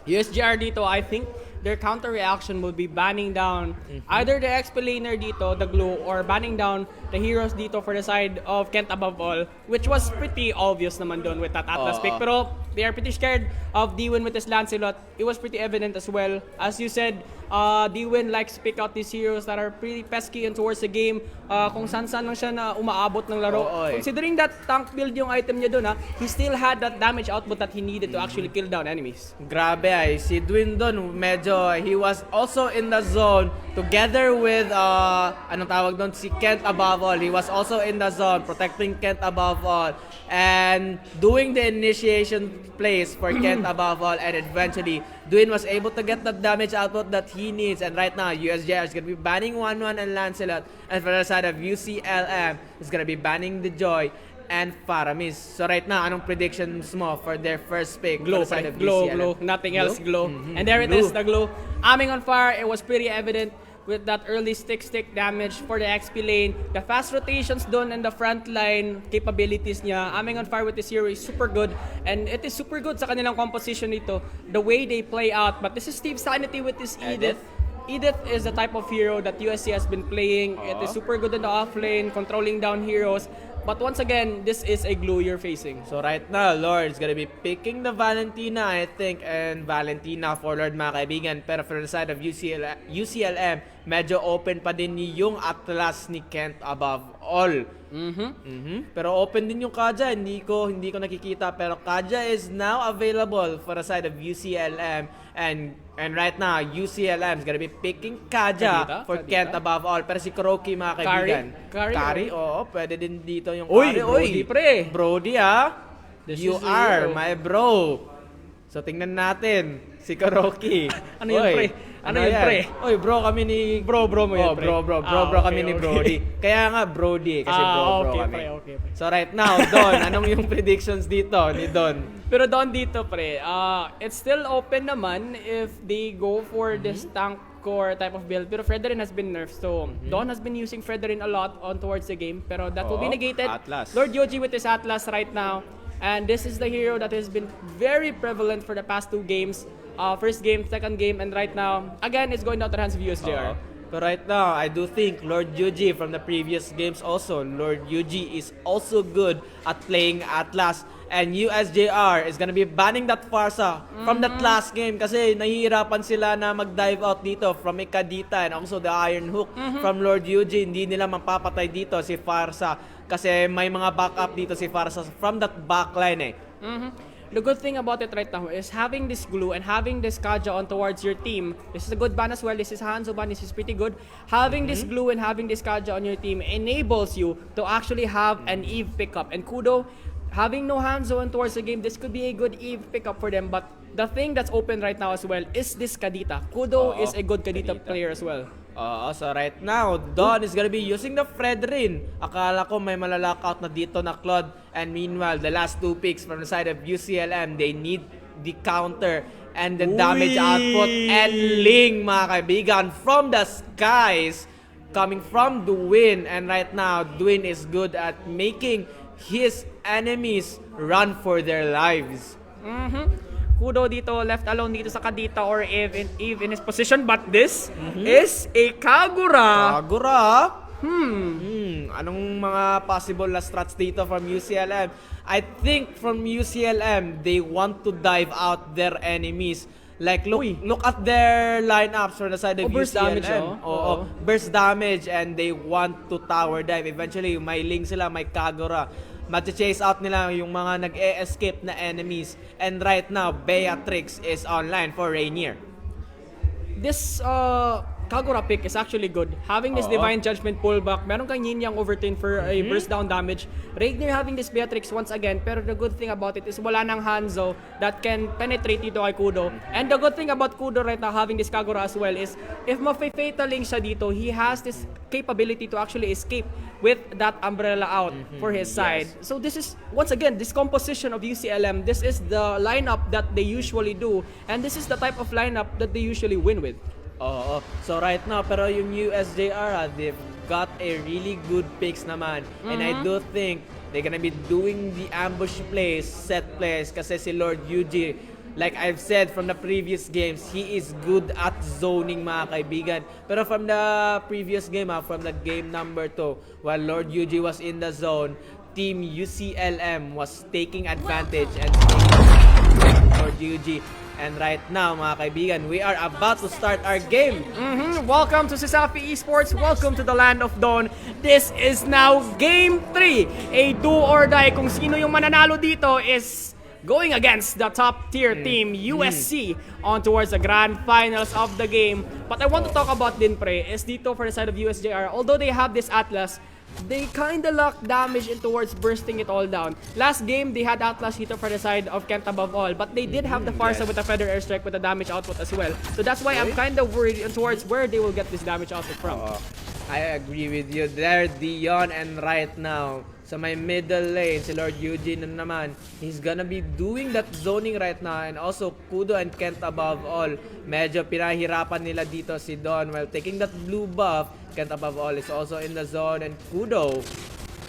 USJR dito, I think their counter reaction will be banning down either the XP laner dito, the glue, or banning down the heroes dito for the side of Kent above all, which was pretty obvious naman doon with that Atlas pick. Pero they are pretty scared of 𝗑𝗏 with his Lancelot. It was pretty evident as well. As you said, 𝗑𝗏 likes to pick out these heroes that are pretty pesky and towards the game. Kung saan-saan lang siya na umaabot ng laro. Considering that tank build yung item niya doon, he still had that damage output that he needed to actually kill down enemies. Grabe ay, si Dwin doon, medyo, he was also in the zone together with, anong tawag doon, si Kent above all. He was also in the zone, protecting Kent above all, and doing the initiation plays for Kent above all, and eventually, Dwin was able to get the damage output that he needs, and right now, USJR is gonna be banning 1-1 and Lancelot, and for the side of UCLM, is gonna be banning the Joy and Faramis. So right now, anong predictions mo for their first pick? Glow, glow, nothing else, glow. And there it is, the glow. Aming on fire, it was pretty evident with that early stick damage for the XP lane. The fast rotations done in the front line capabilities niya. Aming on fire with this hero is super good, and it is super good sa kanilang composition nito, the way they play out. But this is Steve Sanity with this Edith. Edith is the type of hero that USC has been playing. It is super good in the off lane, controlling down heroes. But once again, this is a glue you're facing. So right now, Lord is gonna be picking the Valentina, I think, and Valentina for Lord mga kaibigan. Pero for the side of UCLM, medyo open pa din yung Atlas ni Kent above all. Pero open din yung Kaja, hindi ko nakikita, pero Kaja is now available for the side of UCLM, and right now UCLM is gonna be picking Kaja for Kent above all. Pero si Kuroki, mga kaibigan, Kari, oo, pwede din dito yung Kari. Brody, pre. Brody, This you is are hero. my bro. So tingnan natin si Kuroki. Ano yun, pre? Ano yun, yan? pre? Oy, bro kami ni Bro mo yun, pre. bro Okay, kami ni Brody. Kaya nga Brody kasi bro okay, kami. pre. So right now, Don, anong yung predictions dito ni Don? Pero doon dito, pre, it's still open naman if they go for this tank core type of build. Pero Fredrin has been nerfed, so Don has been using Fredrin a lot on towards the game. Pero that will be negated. Atlas. Lord Yoji with his Atlas right now. And this is the hero that has been very prevalent for the past 2 games. First game, second game, and right now, again, it's going down to the hands of USJR. But right now, I do think Lord Yuji from the previous games also, Lord Yuji is also good at playing Atlas. And USJR is gonna be banning that Farsa from that last game kasi nahihirapan sila na mag-dive out dito from Ikadita and also the Iron Hook from Lord Yuji. Hindi nila mapapatay dito si Farsa kasi may mga backup dito si Farsa from that backline The good thing about it right now is having this glue and having this Kaja on towards your team. This is a good ban as well. This is Hanzo ban. This is pretty good. Having this glue and having this Kaja on your team enables you to actually have an Eve pickup. And Kudo, having no Hanzo on towards the game, this could be a good Eve pickup for them. But the thing that's open right now as well is this Kadita. Kudo is a good Kadita player as well. So right now, Don is gonna be using the Fredrin. Akala ko may malalockout na dito na Claude. And meanwhile, the last 2 picks from the side of UCLM, they need the counter and the damage output. And Ling, mga kaibigan, from the skies, coming from Duin. And right now, Duin is good at making his enemies run for their lives. Kudo dito, left alone dito sa Kadita or Eve in his position. But this is a Kagura. Kagura? Anong mga possible na strats dito from UCLM? I think from UCLM, they want to dive out their enemies. Like, look at their lineups from the side of burst UCLM. damage, Burst damage, and they want to tower dive. Eventually, may Ling sila, may Kagura. Mati-chase out nila yung mga nag-e-escape na enemies. And right now, Beatrix is online for Rainier. This Kagura pick is actually good. Having this Divine Judgment pullback, meron kang Yin Yang overturn for a burst down damage. Rainier having this Beatrix once again, pero the good thing about it is wala nang Hanzo that can penetrate dito kay Kudo. And the good thing about Kudo right now having this Kagura as well is if ma-fataling siya dito, he has this capability to actually escape with that umbrella out for his side. So this is, once again, this composition of UCLM, this is the lineup that they usually do, and this is the type of lineup that they usually win with. So right now, pero yung USJR, they've got a really good picks naman. And I do think they're gonna be doing the ambush plays, set plays, kasi si Lord Yuji, like I've said from the previous games, he is good at zoning, mga kaibigan. Pero from the previous game, from the game number 2, while Lord Yuji was in the zone, Team UCLM was taking advantage and taking Lord Yuji. And right now, mga kaibigan, we are about to start our game. Welcome to CESAFI Esports. Welcome to the land of Dawn. This is now Game 3. A do or die. Kung sino yung mananalo dito is going against the top tier team, USC, on towards the grand finals of the game. But I want to talk about din, pre, is dito for the side of USJR. Although they have this Atlas, they kinda lack damage in towards bursting it all down. Last game, they had Atlas Hito for the side of Kent above all, but they did have the Farsa with a Feather Airstrike with the damage output as well. So that's why I'm kinda worried towards where they will get this damage output from. I agree with you there, Dion. And right now, sa may middle lane, si Lord Eugene na naman, he's gonna be doing that zoning right now. And also, Kudo and Kent above all. Medyo pinahirapan nila dito si Don while taking that blue buff. Kent above all is also in the zone. And Kudo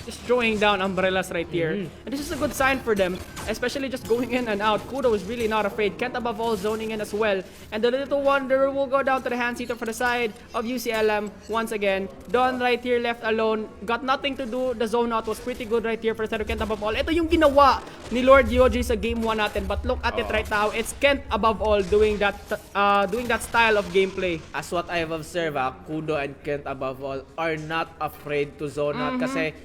just throwing down umbrellas right here. And this is a good sign for them, especially just going in and out. Kudo is really not afraid. Ken above all zoning in as well. And the Little Wonder will go down to the hand seater for the side of UCLM once again. Don right here left alone. Got nothing to do. The zone out was pretty good right here for the side of Kent above all. Ito yung ginawa ni Lord Yoji sa game 1 natin. But look at it right now. It's Kent above all doing that style of gameplay. As what I have observed, Kudo and Kent above all are not afraid to zone out kasi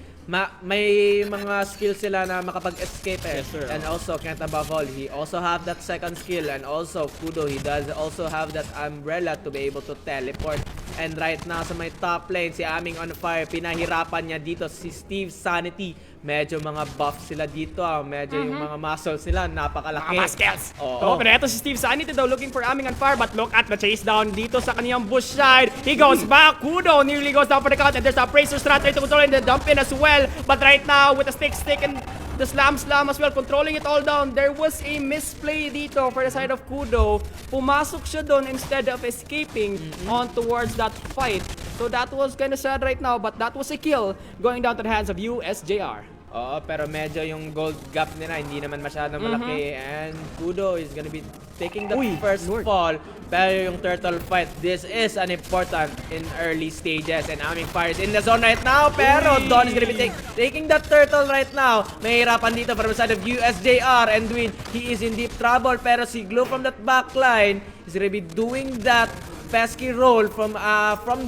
may mga skills sila na makapag-escape eh. Yes, sir. And also Kent above all, he also have that second skill, and also Kudo, he does also have that umbrella to be able to teleport. And right now sa may top lane, si Aming on fire, pinahirapan niya dito si Steve Sanity. Medyo mga buff sila dito, medyo yung mga muscles sila napakalaki. Mga skills. Oo. Pero eto si Steve Sanity daw looking for Aming on fire, but look at the chase down dito sa kaniyang bush side. He goes back. Kudo nearly goes down for the count, and there's a Pracer strat trying to control and the dump in as well. But right now with the stick and the slam as well, controlling it all down. There was a misplay dito for the side of Kudo. Pumasok siya doon instead of escaping on towards that fight. So that was kind of sad right now, but that was a kill going down to the hands of USJR. Oo, pero medyo yung gold gap nila hindi naman masyadong malaki, and Kudo is gonna be taking the first fall. Pero yung turtle fight, this is an important in early stages, and Aming Fire is in the zone right now, pero Don is gonna be taking that turtle right now. Mahirapan dito from the side of USJR, and Dwin, he is in deep trouble, pero si Glue from that backline is gonna be doing that pesky roll from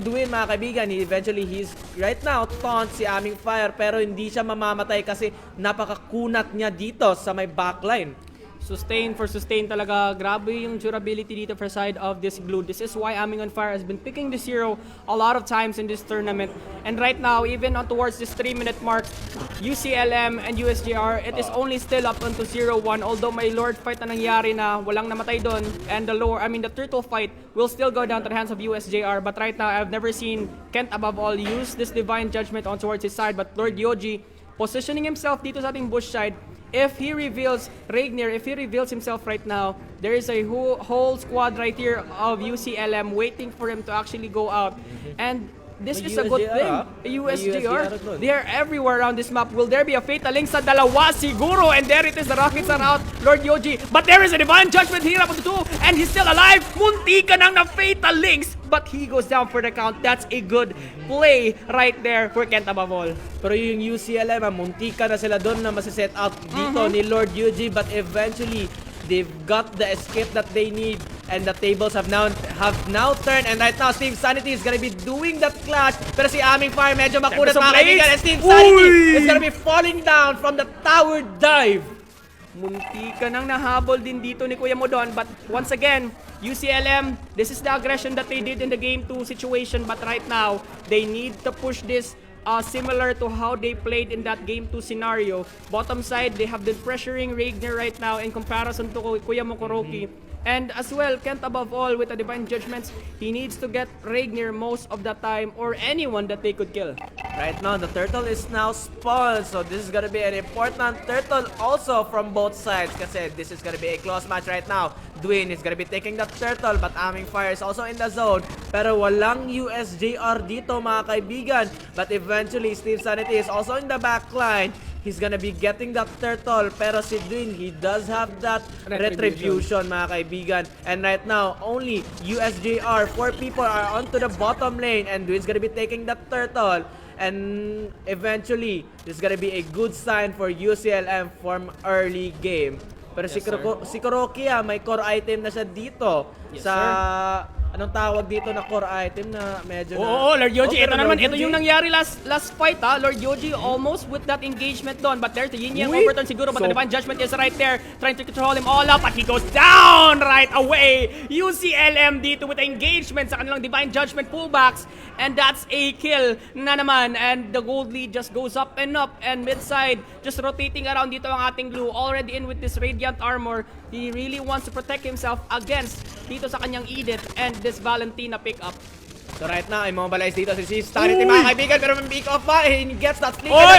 Dwin, mga kaibigan. He's right now taunt si Aming Fire, pero hindi siya mamamatay kasi napakakunat niya dito sa may backline. Sustain for sustain talaga. Grabe yung durability dito for side of this Glue. This is why Aming on Fire has been picking this hero a lot of times in this tournament. And right now, even on towards this 3-minute mark, UCLM and USJR, it is only still up onto 0-1. Although may Lord fight na nangyari na walang namatay doon, and the turtle fight will still go down to the hands of USJR. But right now, I've never seen Kent above all use this Divine Judgment on towards his side. But Lord Yoji positioning himself dito sa ating bush side. If he reveals Ragnar, if he reveals himself right now, there is a whole squad right here of UCLM waiting for him to actually go out. And this is a good thing. USJR, they are everywhere around this map. Will there be a fatal link sa dalawa? Siguro. And there it is. The Rockets are out. Lord Yoji. But there is a Divine Judgment here up on the 2. And he's still alive. Munti ka nang na fatal links. But he goes down for the count. That's a good play right there for Kent above all. Pero yung UCLM, muntika na sila doon na masiset out dito ni Lord Yuji, but eventually they've got the escape that they need, and the tables have now turned, and right now Steve Sanity is gonna be doing that clash, pero si Aming Fire medyo makunat, mga kaibigan, and Steve Sanity is gonna be falling down from the tower dive. Munti ka nang nahabol din dito ni Kuya Modon, but once again, UCLM, this is the aggression that they did in the game 2 situation, but right now, they need to push this similar to how they played in that game 2 scenario. Bottom side, they have been pressuring Ragnar right now in comparison to Kuya Mokoroki. And as well, Kent above all with the Divine Judgments, he needs to get Ragnar most of the time, or anyone that they could kill. Right now, the turtle is now spawned, so this is gonna be an important turtle also from both sides, kasi this is gonna be a close match right now. Dwin is gonna be taking that turtle, but Aming Fire is also in the zone, pero walang USJR dito, mga kaibigan. But eventually, Steve Sanity is also in the back line. He's gonna be getting that turtle, pero si Dwin, he does have that retribution, mga kaibigan. And right now, only USJR, 4 people are onto the bottom lane, and Dwin's gonna be taking that turtle. And eventually, this is gonna be a good sign for UCLM from early game. Pero si Kuroki, may core item na siya dito sa... Anong tawag dito na core item na medyo na... Oo, Lord Yoji, ito naman. Ito yung nangyari last fight, ha. Lord Yoji almost with that engagement doon. But there's the yin-yang overturn siguro. But the Divine Judgment is right there, trying to control him all up. But he goes down right away. UCLM dito with the engagement sa kanilang Divine Judgment pullbacks. And that's a kill na naman. And the gold lead just goes up. And mid-side, just rotating around dito ang ating Glue. Already in with this Radiant Armor. He really wants to protect himself against dito sa kanyang Edith and this Valentina pickup. So right now, immobilized dito si Sanity mga kaibigan, pero may pick off pa, he gets that flick. Oy,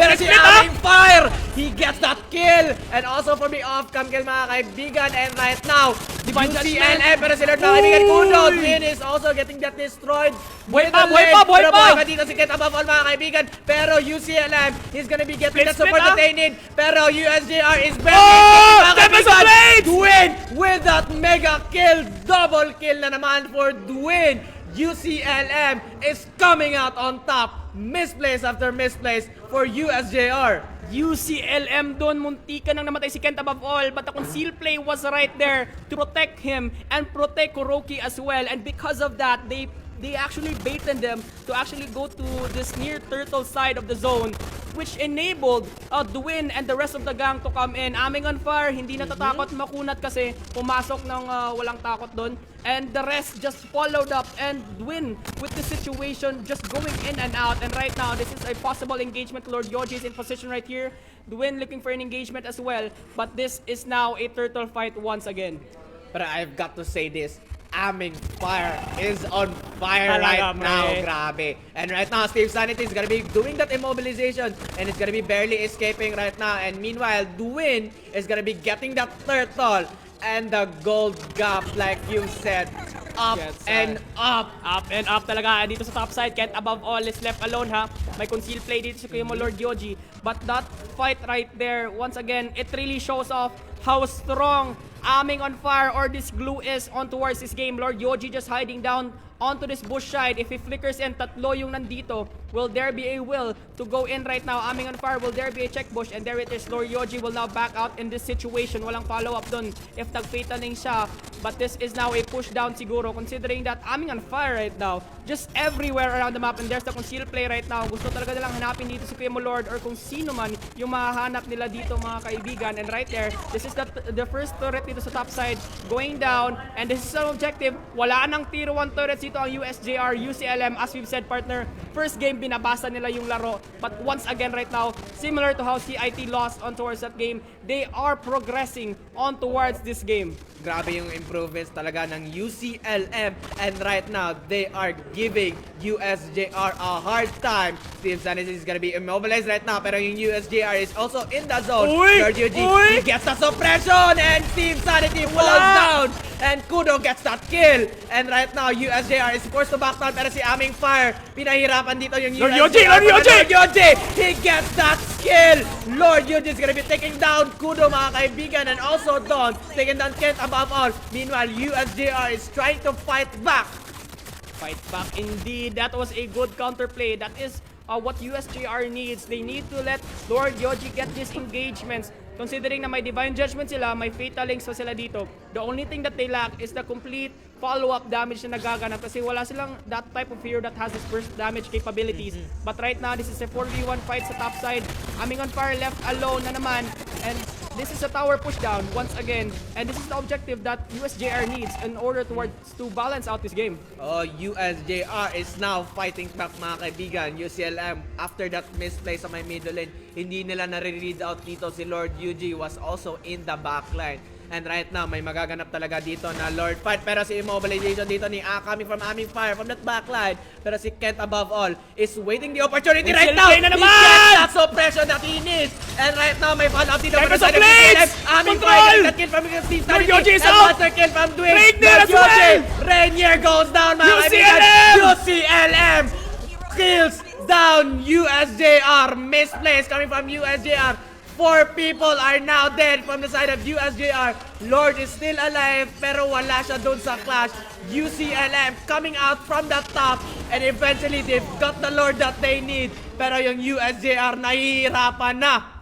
pero si split up! Aming Fire, he gets that kill. And also from the off-cam kill mga kaibigan. And right now, UCLM, pero si Lord mga kaibigan, Kudo, Twin is also getting that destroyed. Buhay With pa, the buhay leg. pa, buhay Pero pa! buhay pa dito si Kent above all mga kaibigan. Pero UCLM, he's gonna be getting that Split support up. that they need. Pero USJR is very Oh! Tempest of Blades! Dwin with that mega kill, double kill na naman for Dwin. UCLM is coming out on top. Misplace after misplace for USJR. UCLM doon, muntika nang namatay si Kent above all, but the conceal play was right there to protect him and protect Kuroki as well. And because of that, they actually baited them to actually go to this near turtle side of the zone, which enabled Dwin and the rest of the gang to come in. Aming on fire, hindi natatakot makunat kasi pumasok ng walang takot doon. And the rest just followed up and Dwin with the situation just going in and out. And right now, this is a possible engagement. Lord Yoji is in position right here. Dwin looking for an engagement as well. But this is now a turtle fight once again. But I've got to say this. Aming Fire is on fire Talaga, right now. pre. Grabe. And right now, Steve Sanity is gonna be doing that immobilization and it's gonna be barely escaping right now. And meanwhile, Dwin is gonna be getting that turtle and the gold gap, like you said, up Yes, and up. Up and up talaga. Dito sa top side, Kent above all is left alone ha. May conceal play dito si Kuya mo Lord Yoji. But that fight right there, once again, it really shows off how strong Aming on fire or this glue is on towards this game. Lord Yoji just hiding down onto this bush side. If he flickers in, tatlo yung nandito. Will there be a will to go in right now? Aming on fire, will there be a check bush? And there it is. Lord Yoji will now back out in this situation. Walang follow-up dun if nag-fataling siya. But this is now a push down siguro considering that Aming on fire right now. Just everywhere around the map. And there's the conceal play right now. Gusto talaga nilang hanapin dito si Kuya mo Lord or kung sino man yung mahahanap nila dito mga kaibigan. And right there, this is the first turret dito sa top side going down. And this is an objective. Wala nang tier 1 turrets dito ang USJR, UCLM. As we've said, partner, first game binabasa nila yung laro. But once again right now, similar to how CIT lost on towards that game, they are progressing on towards this game. Grabe yung improvements talaga ng UCLM. And right now, they are giving USJR a hard time. Steve Sanity is gonna be immobilized right now. Pero yung USJR is also in the zone. Uy! Lord Yuji, Uy! he gets the suppression. And Steve Sanity falls down. And Kudo gets that kill. And right now, USJR is forced to back down. Pero si Aming Fire, pinahirapan dito yung Lord USJR. Yuji! Lord Yuji! Lord Yuji! He gets that skill. Lord Yuji is gonna be taking down Kudo mga kaibigan. And also Don, taking down Kent above all. Meanwhile, USJR is trying to fight back. Fight back indeed. That was a good counterplay. That is what USJR needs. They need to let Lord Yoji get these engagements. Considering na may Divine Judgment sila, may Fatal Links pa sila dito. The only thing that they lack is the complete follow-up damage na nagaganap kasi wala silang that type of hero that has this burst damage capabilities. But right now, this is a 4v1 fight sa top side. Aming on fire left alone na naman. And this is a tower pushdown once again. And this is the objective that USJR needs in order to balance out this game. Oh, USJR is now fighting back mga kaibigan. UCLM, after that misplay sa may middle lane, hindi nila nare-read out dito si Lord Yuji was also in the backline. And right now, may magaganap talaga dito na Lord fight. Pero si immobilization dito ni coming from Aming Fire from that backline. Pero si Kent above all is waiting the opportunity right now. Play na He naman! gets that suppression that he needs. And right now, may follow-up dito. Tempest from the side of of Blades! UCLM. Aming Control! Fire getting that kill from Steve Lord Sanity. Yoji is And out! master kill from Dwin. Rainier Lord as well! Yoji. Rainier goes down mga kaibigan. UCLM! UCLM kills down USJR. Misplaced coming from USJR. 4 people are now dead from the side of USJR. Lord is still alive pero wala siya doon sa clash. UCLM coming out from the top and eventually they've got the Lord that they need. Pero yung USJR nahihirapan na.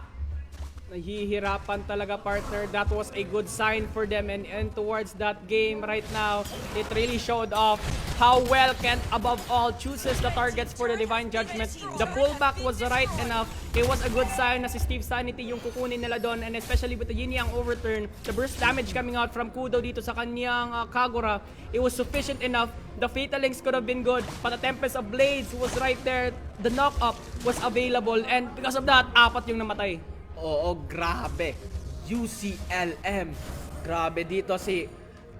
Nahihirapan talaga, partner. That was a good sign for them, and towards that game right now, it really showed off how well Kent above all chooses the targets for the Divine Judgment. The pullback was right enough. It was a good sign na si Steve Sanity yung kukunin nila doon, and especially with the Yin Yang overturn, the burst damage coming out from Kudo dito sa kanyang Kagura, it was sufficient enough. The Fatal Links could have been good, but the Tempest of Blades was right there. The knock-up was available, and because of that, 4 yung namatay. Oo, grabe. UCLM. Grabe dito si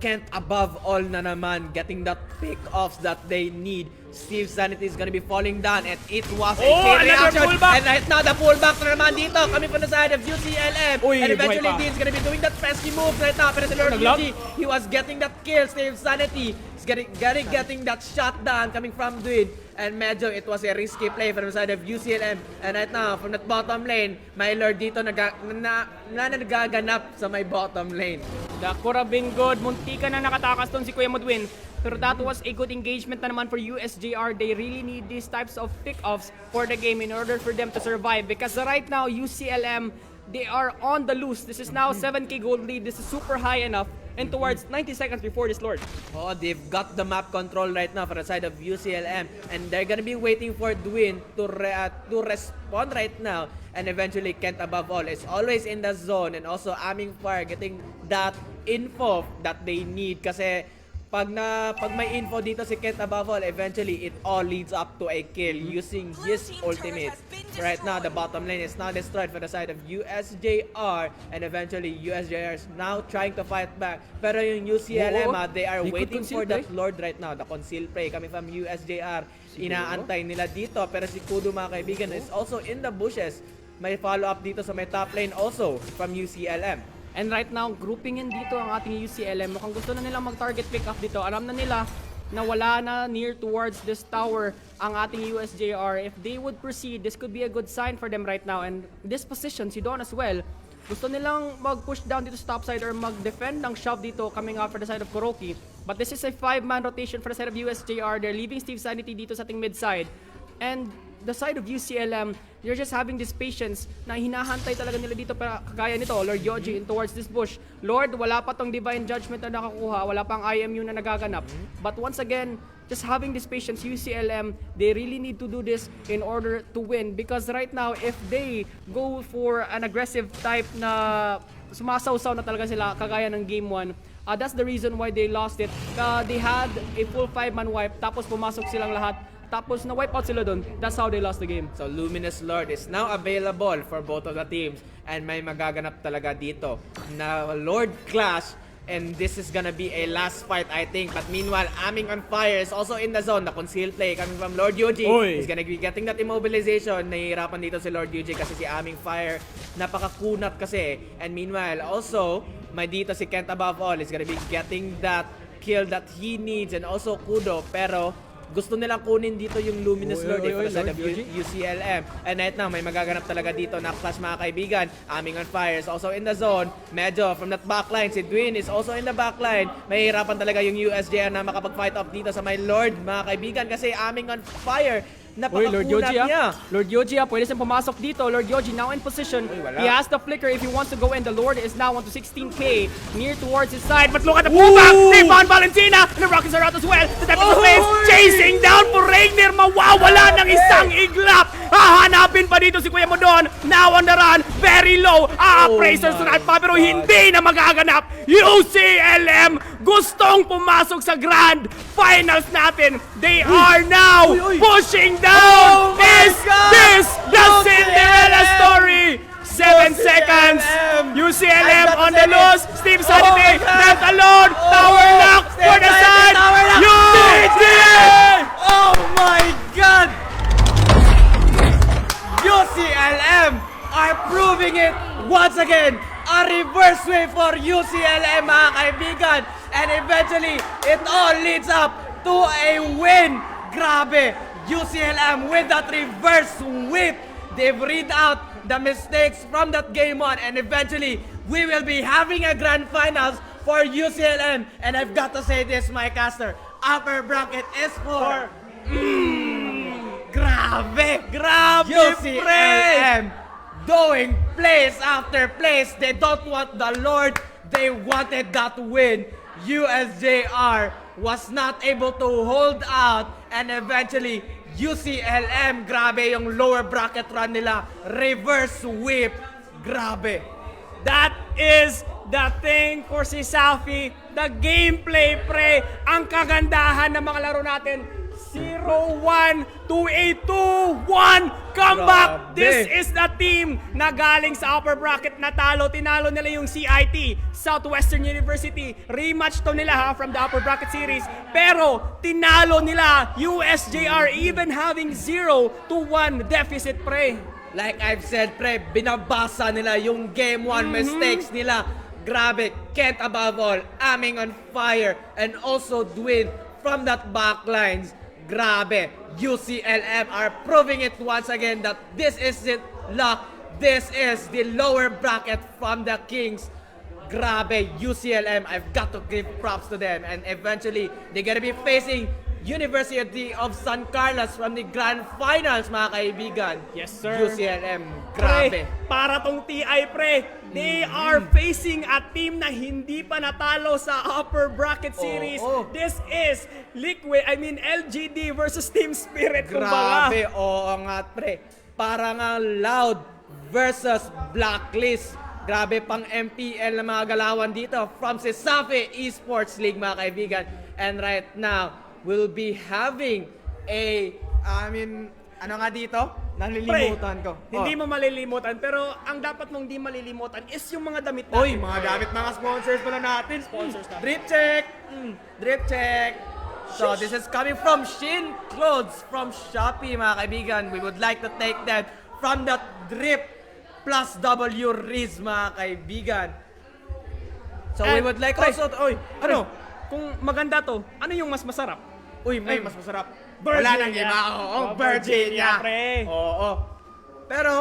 Kent above all na naman, getting that pick-offs that they need. Steve Sanity is gonna be falling down, and it was a chain another reaction. pullback. And right now, the pullback na naman dito, coming from the side of UCLM. Uy, And eventually, buhay pa. Dean's gonna be doing that pesky move right now. Pero si Lord Naglag? UG, he was getting that kill. Steve Sanity is getting that shot down coming from Dean. And medyo, it was a risky play from the side of UCLM. And right now, from that bottom lane, my Lord dito nagaganap sa my bottom lane. The could have been good. Munti ka na nakatakas doon si Kuya Modwin. Pero that was a good engagement na naman for USJR. They really need these types of pick-offs for the game in order for them to survive. Because right now, UCLM, they are on the loose. This is now 7k gold lead. This is super high enough. And towards 90 seconds before this Lord. Oh, they've got the map control right now for the side of UCLM. And they're gonna be waiting for Dwin to respond right now. And eventually, Kent above all is always in the zone. And also, Aming Fire getting that info that they need. Kasi pag may info dito si Kent above all, eventually it all leads up to a kill using his ultimate. Right now, the bottom lane is now destroyed for the side of USJR, and eventually USJR is now trying to fight back. Pero yung UCLM, they are waiting for that Lord right now, the conceal prey coming from USJR. Inaantay nila dito, pero si Kudo mga kaibigan is also in the bushes. May follow-up dito sa may top lane also from UCLM. And right now, grouping in dito ang ating UCLM. Mukhang gusto na nilang mag-target pick up dito. Alam na nila na wala na near towards this tower ang ating USJR. If they would proceed, this could be a good sign for them right now. And this position, si Don as well, gusto nilang mag-push down dito sa top side or mag-defend ng shove dito coming out for the side of Kuroki. But this is a 5-man rotation for the side of USJR. They're leaving Steve Sanity dito sa ating mid-side. And the side of UCLM, you're just having this patience na hinahantay talaga nila dito para kagaya nito, Lord Yoji in towards this bush. Lord, wala pa tong Divine Judgment na nakakuha, wala pang IMU na nagaganap. But once again, just having this patience, UCLM, they really need to do this in order to win. Because right now, if they go for an aggressive type na sumasawsaw na talaga sila kagaya ng Game 1, that's the reason why they lost it. They had a full 5-man wipe, tapos pumasok silang lahat. Tapos na-wipe out sila dun. That's how they lost the game. So Luminous Lord is now available for both of the teams. And may magaganap talaga dito na Lord Clash. And this is gonna be a last fight, I think. But meanwhile, Aming on Fire is also in the zone. The concealed play coming from Lord Yuji. He's gonna be getting that immobilization. Nahihirapan dito si Lord Yuji kasi si Aming Fire napakakunat kasi. And meanwhile, also, may dito si Kent above all is gonna be getting that kill that he needs. And also Kudo. Pero gusto nilang kunin dito yung Luminous Lord for the side of UCLM. And right now, may magaganap talaga dito na clash mga kaibigan. Aming on Fire is also in the zone. Medyo from that backline, si Dwin is also in the backline. Mahihirapan talaga yung USJR na makapag-fight off dito sa my Lord mga kaibigan kasi Aming on Fire. Lord Yoji Niya. Lord Yoji pwede siyang pumasok dito. Lord Yoji now in position. He has the flicker if he wants to go in. The Lord is now on to 16k near towards his side. But look at the pullback. They found Valentina. And the Rockets are out as well. The Tempest of Flames chasing down for Rainier. Mawawala ng isang iglap. Hahanapin pa dito si Kuya Modon. Now on the run. Very low. Appraisers to that pa. Pero hindi na magaganap. UCLM gustong pumasok sa Grand Finals natin. They are now pushing down. Is this the Cinderella story? 7 seconds. UCLM on the loose. Steve Sanity left alone. Tower lock for the side. UCLM! Oh my God! UCLM are proving it once again. A reverse wave for UCLM mga kaibigan. And eventually, it all leads up to a win. Grabe! UCLM with that reverse whip. They've read out the mistakes from that game on. And eventually, we will be having a grand finals for UCLM. And I've got to say this, my caster. Upper bracket is for... Grabe! Grabe! UCLM doing place after place. They don't want the Lord. They wanted that win. USJR was not able to hold out. And eventually, UCLM, grabe yung lower bracket run nila. Reverse whip. Grabe. That is the thing for CESAFI. The gameplay, pre. Ang kagandahan ng mga laro natin. 0-1 to a 2-1 comeback. Grabe. This is the team na galing sa upper bracket natalo. Tinalo nila yung CIT, Southwestern University. Rematch to nila ha from the upper bracket series. Pero tinalo nila USJR even having 0-1 deficit, pre. Like I've said, pre, binabasa nila yung game 1 mistakes nila. Grabe, Kent above all, Aming on fire, and also Dwin from that backlines. Grabe, UCLM are proving it once again that this isn't luck. This is the lower bracket from the Kings. Grabe, UCLM, I've got to give props to them. And eventually, they're gonna be facing University of San Carlos from the Grand Finals, mga kaibigan. Yes, sir. UCLM, grabe. Pre, para tong TI, pre, they are facing a team na hindi pa natalo sa upper bracket series. This is LGD versus Team Spirit. Grabe, oo nga, pre. Para nga Loud versus Blacklist. Grabe, pang MPL na mga galawan dito from CESAFI Esports League, mga kaibigan. And right now, we'll be having ano nga dito? Nalilimutan ko. Hindi mo malilimutan, pero ang dapat mong di malilimutan is yung mga damit natin. Uy, mga damit, mga sponsors pala natin. Sponsors natin. Drip check! Drip check! So, this is coming from Shin Clothes from Shopee, mga kaibigan. We would like to take that from that Drip plus W Riz, mga kaibigan. So, we would like also to, ano? Kung maganda to, ano yung mas masarap? Uy, may mas masarap. Virginia. Wala nang iba. Oo, Virginia. Pre. Oo. Pero,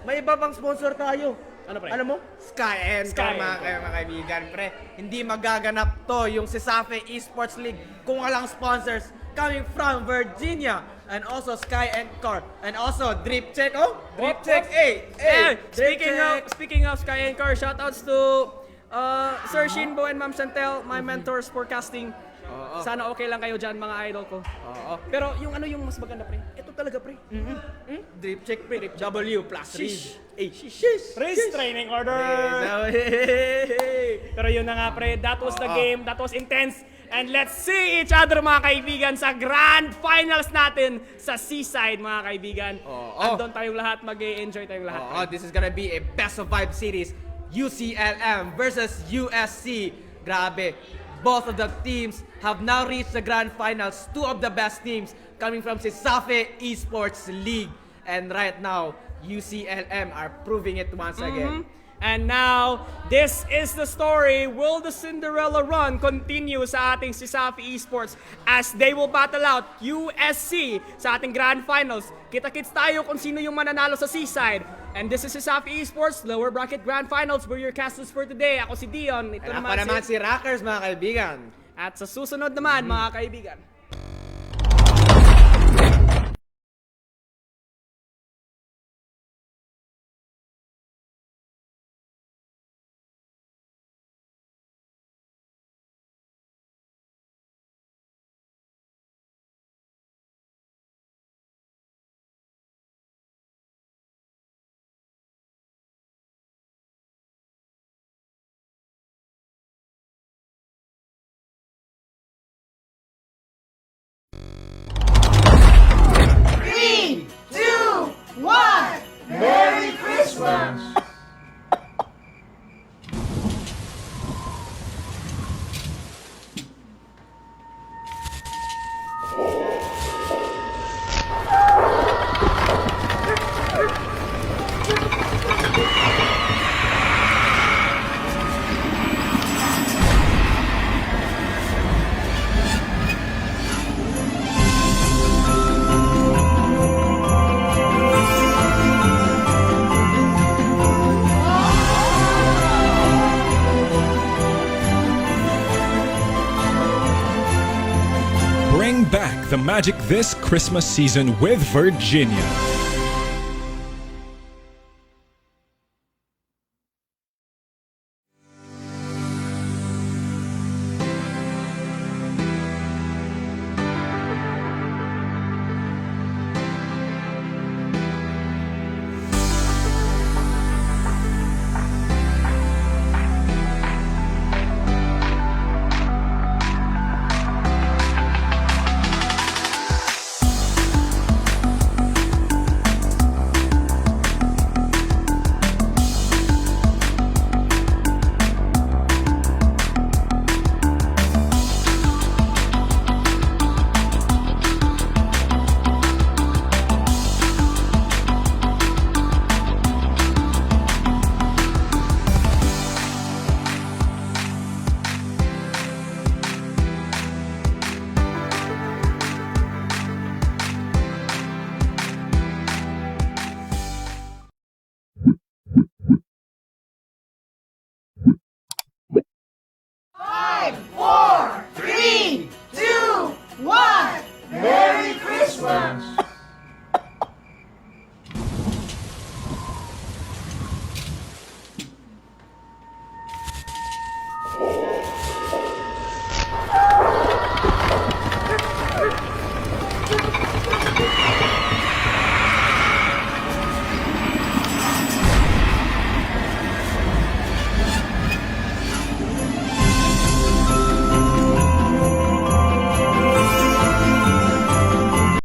may iba pang sponsor tayo. Ano, pre? Alam mo? Sky Sky mga kaibigan, pre. Hindi magaganap to yung CESAFI Esports League kung walang sponsors coming from Virginia and also Sky and Car and also Drip Check. Drip Check. Speaking of Sky and Car, shoutouts to Sir Shinbo and Ma'am Chantel, my mentors for casting. Sana okay lang kayo dyan, mga idol ko. Pero yung ano yung mas maganda, pre? Ito talaga, pre. Drip Check, pre. W plus Shish. Shish. Riz training order. Pero yun na nga, pre. That was the game. That was intense. And let's see each other, mga kaibigan, sa grand finals natin sa Seaside, mga kaibigan. Andun tayong lahat, mag-enjoy tayong lahat. This is gonna be a best of 5 series. UCLM versus USC. Grabe. Both of the teams have now reached the grand finals. Two of the best teams coming from CESAFI Esports League. And right now, UCLM are proving it once again. And now, this is the story. Will the Cinderella run continue sa ating CESAFI Esports as they will battle out USC sa ating grand finals? Kita-kits tayo kung sino yung mananalo sa Seaside. And this is CESAFI Esports Lower Bracket Grand Finals. We're your casters for today. Ako si Dion. Ito Ako naman si Rockers, mga kaibigan. At sa susunod naman, mga kaibigan. Three, two, one. Merry Christmas! Bring back the magic this Christmas season with Virginia.